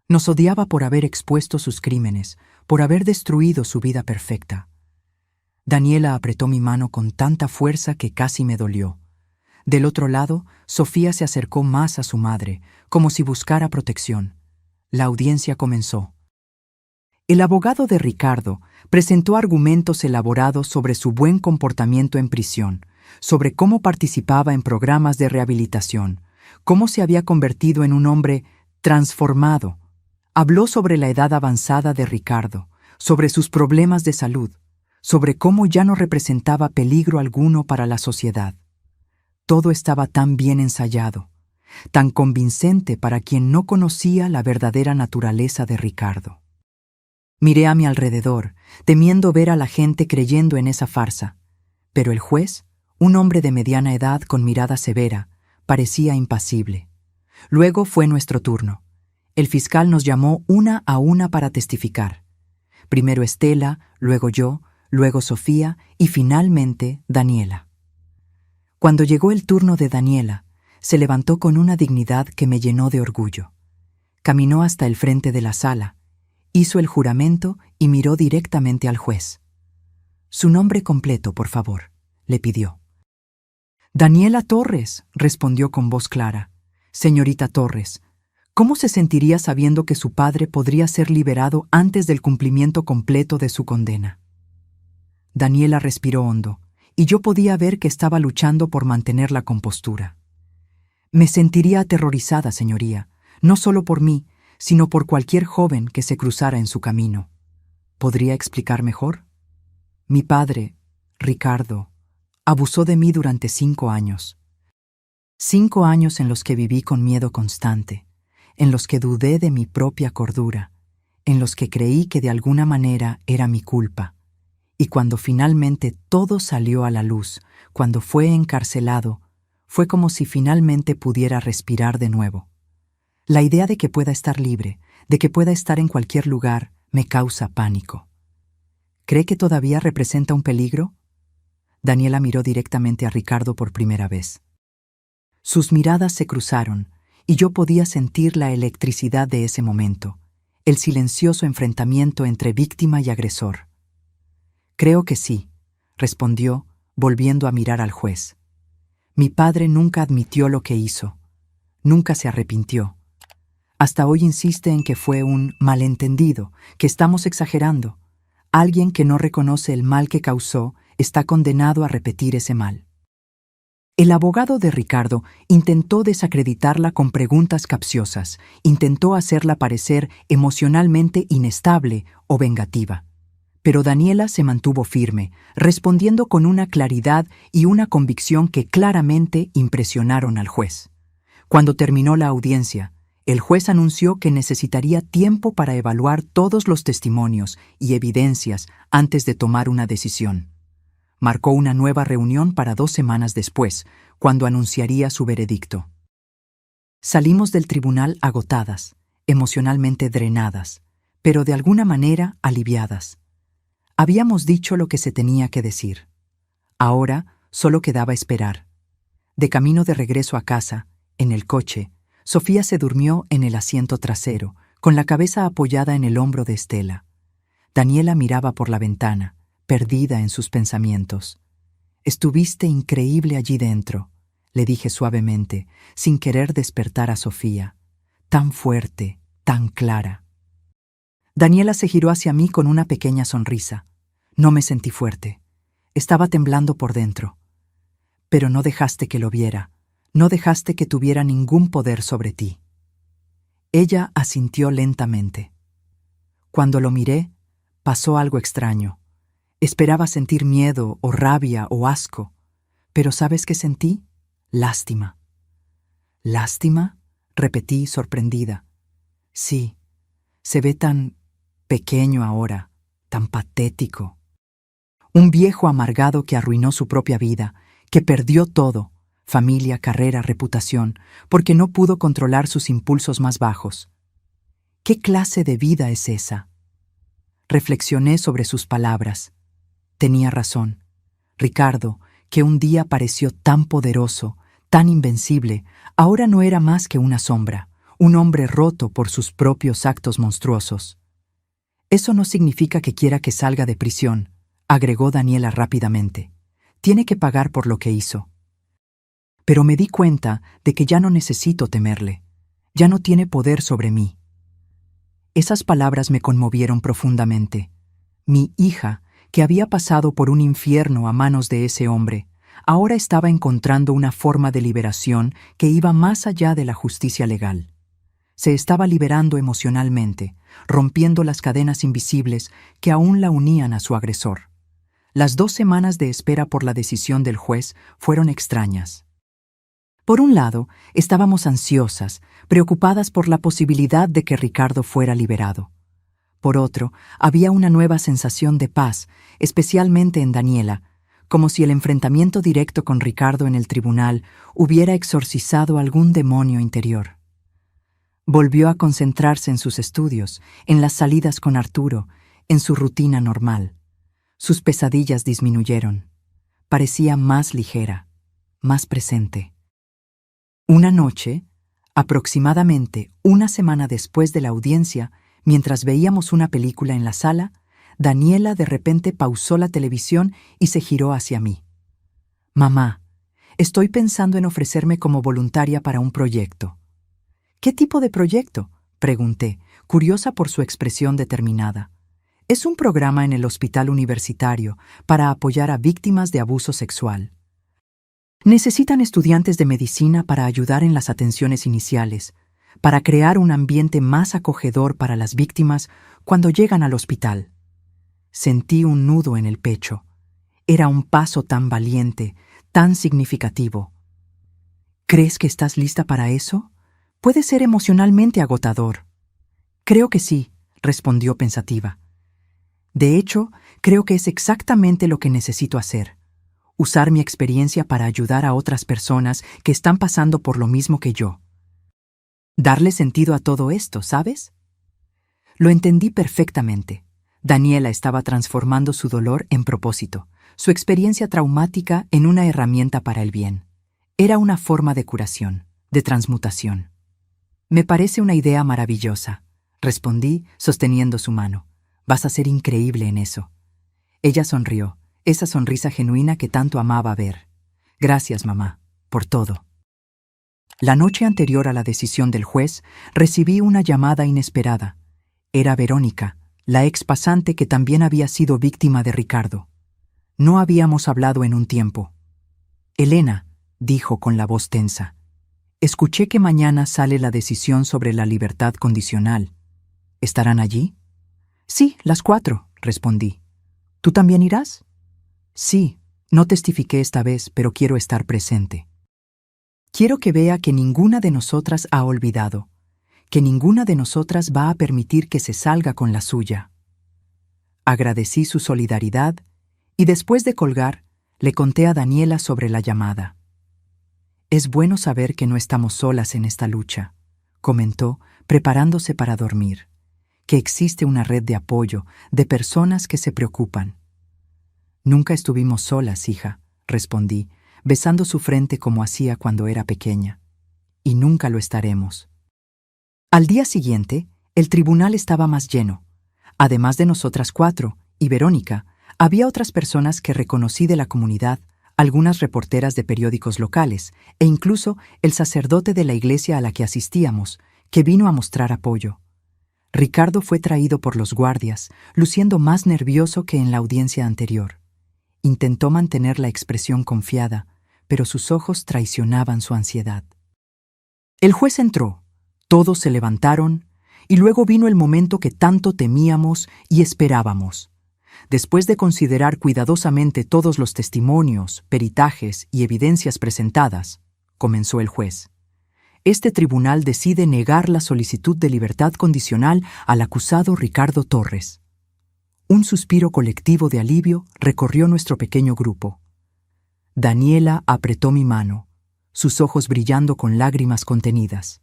Speaker 1: Nos odiaba por haber expuesto sus crímenes, por haber destruido su vida perfecta. Daniela apretó mi mano con tanta fuerza que casi me dolió. Del otro lado, Sofía se acercó más a su madre, como si buscara protección. La audiencia comenzó. El abogado de Ricardo presentó argumentos elaborados sobre su buen comportamiento en prisión, sobre cómo participaba en programas de rehabilitación, cómo se había convertido en un hombre transformado. Habló sobre la edad avanzada de Ricardo, sobre sus problemas de salud, sobre cómo ya no representaba peligro alguno para la sociedad. Todo estaba tan bien ensayado, tan convincente para quien no conocía la verdadera naturaleza de Ricardo. Miré a mi alrededor, temiendo ver a la gente creyendo en esa farsa, pero el juez, un hombre de mediana edad con mirada severa, parecía impasible. Luego fue nuestro turno. El fiscal nos llamó una a una para testificar. Primero Estela, luego yo, luego Sofía y finalmente Daniela. Cuando llegó el turno de Daniela, se levantó con una dignidad que me llenó de orgullo. Caminó hasta el frente de la sala, hizo el juramento y miró directamente al juez. «Su nombre completo, por favor», le pidió. «Daniela Torres», respondió con voz clara. «Señorita Torres, ¿cómo se sentiría sabiendo que su padre podría ser liberado antes del cumplimiento completo de su condena?» Daniela respiró hondo, y yo podía ver que estaba luchando por mantener la compostura. «Me sentiría aterrorizada, señoría, no solo por mí, sino por cualquier joven que se cruzara en su camino. ¿Podría explicar mejor? Mi padre, Ricardo, abusó de mí durante 5 años. 5 años en los que viví con miedo constante, en los que dudé de mi propia cordura, en los que creí que de alguna manera era mi culpa. Y cuando finalmente todo salió a la luz, cuando fue encarcelado, fue como si finalmente pudiera respirar de nuevo. La idea de que pueda estar libre, de que pueda estar en cualquier lugar, me causa pánico. ¿Cree que todavía representa un peligro?» Daniela miró directamente a Ricardo por primera vez. Sus miradas se cruzaron, y yo podía sentir la electricidad de ese momento, el silencioso enfrentamiento entre víctima y agresor. «Creo que sí», respondió, volviendo a mirar al juez. «Mi padre nunca admitió lo que hizo. Nunca se arrepintió. Hasta hoy insiste en que fue un malentendido, que estamos exagerando. Alguien que no reconoce el mal que causó está condenado a repetir ese mal». El abogado de Ricardo intentó desacreditarla con preguntas capciosas, intentó hacerla parecer emocionalmente inestable o vengativa. Pero Daniela se mantuvo firme, respondiendo con una claridad y una convicción que claramente impresionaron al juez. Cuando terminó la audiencia, el juez anunció que necesitaría tiempo para evaluar todos los testimonios y evidencias antes de tomar una decisión. Marcó una nueva reunión para 2 semanas después, cuando anunciaría su veredicto. Salimos del tribunal agotadas, emocionalmente drenadas, pero de alguna manera aliviadas. Habíamos dicho lo que se tenía que decir. Ahora solo quedaba esperar. De camino de regreso a casa, en el coche, Sofía se durmió en el asiento trasero, con la cabeza apoyada en el hombro de Estela. Daniela miraba por la ventana, perdida en sus pensamientos. «Estuviste increíble allí dentro», le dije suavemente, sin querer despertar a Sofía. Tan fuerte, tan clara. Daniela se giró hacia mí con una pequeña sonrisa. No me sentí fuerte. Estaba temblando por dentro. Pero no dejaste que lo viera, no dejaste que tuviera ningún poder sobre ti. Ella asintió lentamente. Cuando lo miré, pasó algo extraño. Esperaba sentir miedo o rabia o asco, pero ¿sabes qué sentí? Lástima. ¿Lástima?, repetí sorprendida. Sí, se ve tan pequeño ahora, tan patético. Un viejo amargado que arruinó su propia vida, que perdió todo, familia, carrera, reputación, porque no pudo controlar sus impulsos más bajos. ¿Qué clase de vida es esa? Reflexioné sobre sus palabras. Tenía razón. Ricardo, que un día pareció tan poderoso, tan invencible, ahora no era más que una sombra, un hombre roto por sus propios actos monstruosos. Eso no significa que quiera que salga de prisión, agregó Daniela rápidamente. Tiene que pagar por lo que hizo. Pero me di cuenta de que ya no necesito temerle. Ya no tiene poder sobre mí. Esas palabras me conmovieron profundamente. Mi hija, que había pasado por un infierno a manos de ese hombre, ahora estaba encontrando una forma de liberación que iba más allá de la justicia legal. Se estaba liberando emocionalmente, rompiendo las cadenas invisibles que aún la unían a su agresor. Las 2 semanas de espera por la decisión del juez fueron extrañas. Por un lado, estábamos ansiosas, preocupadas por la posibilidad de que Ricardo fuera liberado. Por otro, había una nueva sensación de paz, especialmente en Daniela, como si el enfrentamiento directo con Ricardo en el tribunal hubiera exorcizado algún demonio interior. Volvió a concentrarse en sus estudios, en las salidas con Arturo, en su rutina normal. Sus pesadillas disminuyeron. Parecía más ligera, más presente. Una noche, aproximadamente una semana después de la audiencia, mientras veíamos una película en la sala, Daniela de repente pausó la televisión y se giró hacia mí. «Mamá, estoy pensando en ofrecerme como voluntaria para un proyecto». «¿Qué tipo de proyecto?», pregunté, curiosa por su expresión determinada. «Es un programa en el hospital universitario para apoyar a víctimas de abuso sexual. Necesitan estudiantes de medicina para ayudar en las atenciones iniciales, para crear un ambiente más acogedor para las víctimas cuando llegan al hospital». Sentí un nudo en el pecho. Era un paso tan valiente, tan significativo. «¿Crees que estás lista para eso? Puede ser emocionalmente agotador». «Creo que sí», respondió pensativa. «De hecho, creo que es exactamente lo que necesito hacer. Usar mi experiencia para ayudar a otras personas que están pasando por lo mismo que yo. Darle sentido a todo esto, ¿sabes?». Lo entendí perfectamente. Daniela estaba transformando su dolor en propósito, su experiencia traumática en una herramienta para el bien. Era una forma de curación, de transmutación. «Me parece una idea maravillosa», respondí, sosteniendo su mano. «Vas a ser increíble en eso». Ella sonrió, esa sonrisa genuina que tanto amaba ver. «Gracias, mamá, por todo». La noche anterior a la decisión del juez, recibí una llamada inesperada. Era Verónica, la ex pasante que también había sido víctima de Ricardo. No habíamos hablado en un tiempo. «Elena», dijo con la voz tensa, «escuché que mañana sale la decisión sobre la libertad condicional. ¿Estarán allí?». «Sí, las 4», respondí. «¿Tú también irás?». «Sí, no testifiqué esta vez, pero quiero estar presente. Quiero que vea que ninguna de nosotras ha olvidado, que ninguna de nosotras va a permitir que se salga con la suya». Agradecí su solidaridad y después de colgar, le conté a Daniela sobre la llamada. «Es bueno saber que no estamos solas en esta lucha», comentó, preparándose para dormir, «que existe una red de apoyo, de personas que se preocupan». «Nunca estuvimos solas, hija», respondí, besando su frente como hacía cuando era pequeña. «Y nunca lo estaremos». Al día siguiente, el tribunal estaba más lleno. Además de nosotras 4 y Verónica, había otras personas que reconocí de la comunidad, algunas reporteras de periódicos locales e incluso el sacerdote de la iglesia a la que asistíamos, que vino a mostrar apoyo. Ricardo fue traído por los guardias, luciendo más nervioso que en la audiencia anterior. Intentó mantener la expresión confiada, pero sus ojos traicionaban su ansiedad. El juez entró, todos se levantaron, y luego vino el momento que tanto temíamos y esperábamos. Después de considerar cuidadosamente todos los testimonios, peritajes y evidencias presentadas, comenzó el juez. Este tribunal decide negar la solicitud de libertad condicional al acusado Ricardo Torres. Un suspiro colectivo de alivio recorrió nuestro pequeño grupo. Daniela apretó mi mano, sus ojos brillando con lágrimas contenidas.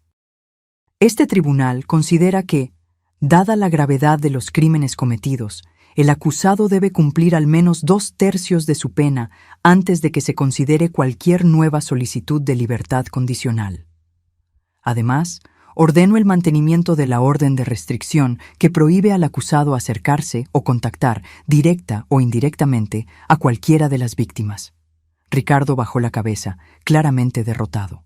Speaker 1: Este tribunal considera que, dada la gravedad de los crímenes cometidos, el acusado debe cumplir al menos 2/3 de su pena antes de que se considere cualquier nueva solicitud de libertad condicional. Además, ordeno el mantenimiento de la orden de restricción que prohíbe al acusado acercarse o contactar, directa o indirectamente, a cualquiera de las víctimas. Ricardo bajó la cabeza, claramente derrotado.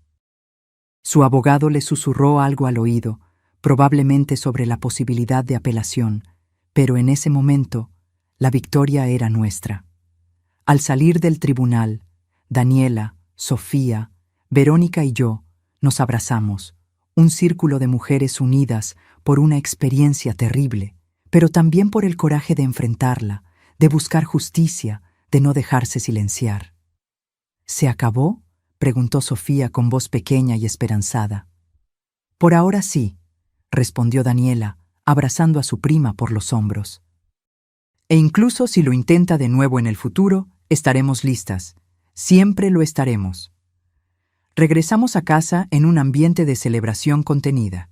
Speaker 1: Su abogado le susurró algo al oído, probablemente sobre la posibilidad de apelación, pero en ese momento, la victoria era nuestra. Al salir del tribunal, Daniela, Sofía, Verónica y yo nos abrazamos, un círculo de mujeres unidas por una experiencia terrible, pero también por el coraje de enfrentarla, de buscar justicia, de no dejarse silenciar. ¿Se acabó?, preguntó Sofía con voz pequeña y esperanzada. Por ahora sí, respondió Daniela, abrazando a su prima por los hombros. E incluso si lo intenta de nuevo en el futuro, estaremos listas. Siempre lo estaremos. Regresamos a casa en un ambiente de celebración contenida.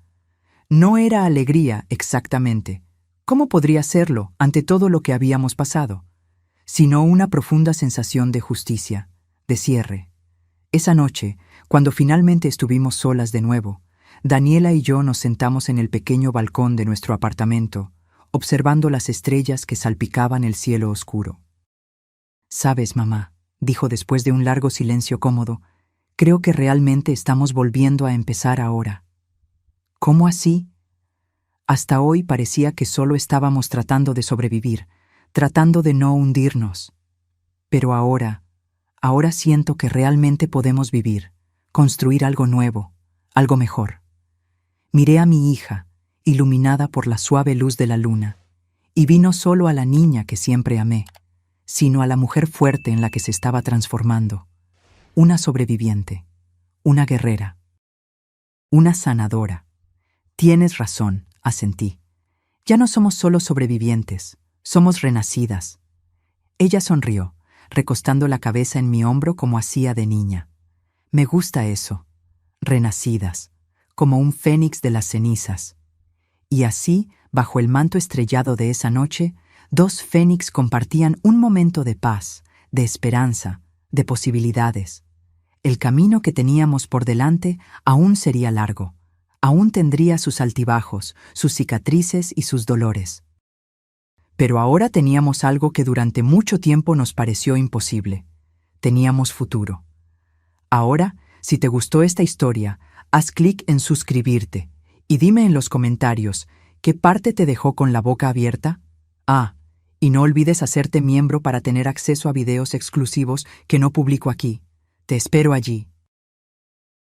Speaker 1: No era alegría exactamente. ¿Cómo podría serlo ante todo lo que habíamos pasado? Sino una profunda sensación de justicia, de cierre. Esa noche, cuando finalmente estuvimos solas de nuevo, Daniela y yo nos sentamos en el pequeño balcón de nuestro apartamento, observando las estrellas que salpicaban el cielo oscuro. «Sabes, mamá», dijo después de un largo silencio cómodo, «creo que realmente estamos volviendo a empezar ahora». «¿Cómo así?» Hasta hoy parecía que solo estábamos tratando de sobrevivir, tratando de no hundirnos. Pero ahora siento que realmente podemos vivir, construir algo nuevo, algo mejor. Miré a mi hija, iluminada por la suave luz de la luna, y vi no solo a la niña que siempre amé, sino a la mujer fuerte en la que se estaba transformando, una sobreviviente, una guerrera, una sanadora. Tienes razón, asentí. Ya no somos solo sobrevivientes, somos renacidas. Ella sonrió, recostando la cabeza en mi hombro como hacía de niña. Me gusta eso, renacidas, como un fénix de las cenizas. Y así, bajo el manto estrellado de esa noche, 2 fénix compartían un momento de paz, de esperanza, de posibilidades. El camino que teníamos por delante aún sería largo, aún tendría sus altibajos, sus cicatrices y sus dolores. Pero ahora teníamos algo que durante mucho tiempo nos pareció imposible. Teníamos futuro. Ahora, si te gustó esta historia, haz clic en suscribirte y dime en los comentarios qué parte te dejó con la boca abierta. Y no olvides hacerte miembro para tener acceso a videos exclusivos que no publico aquí. Te espero allí.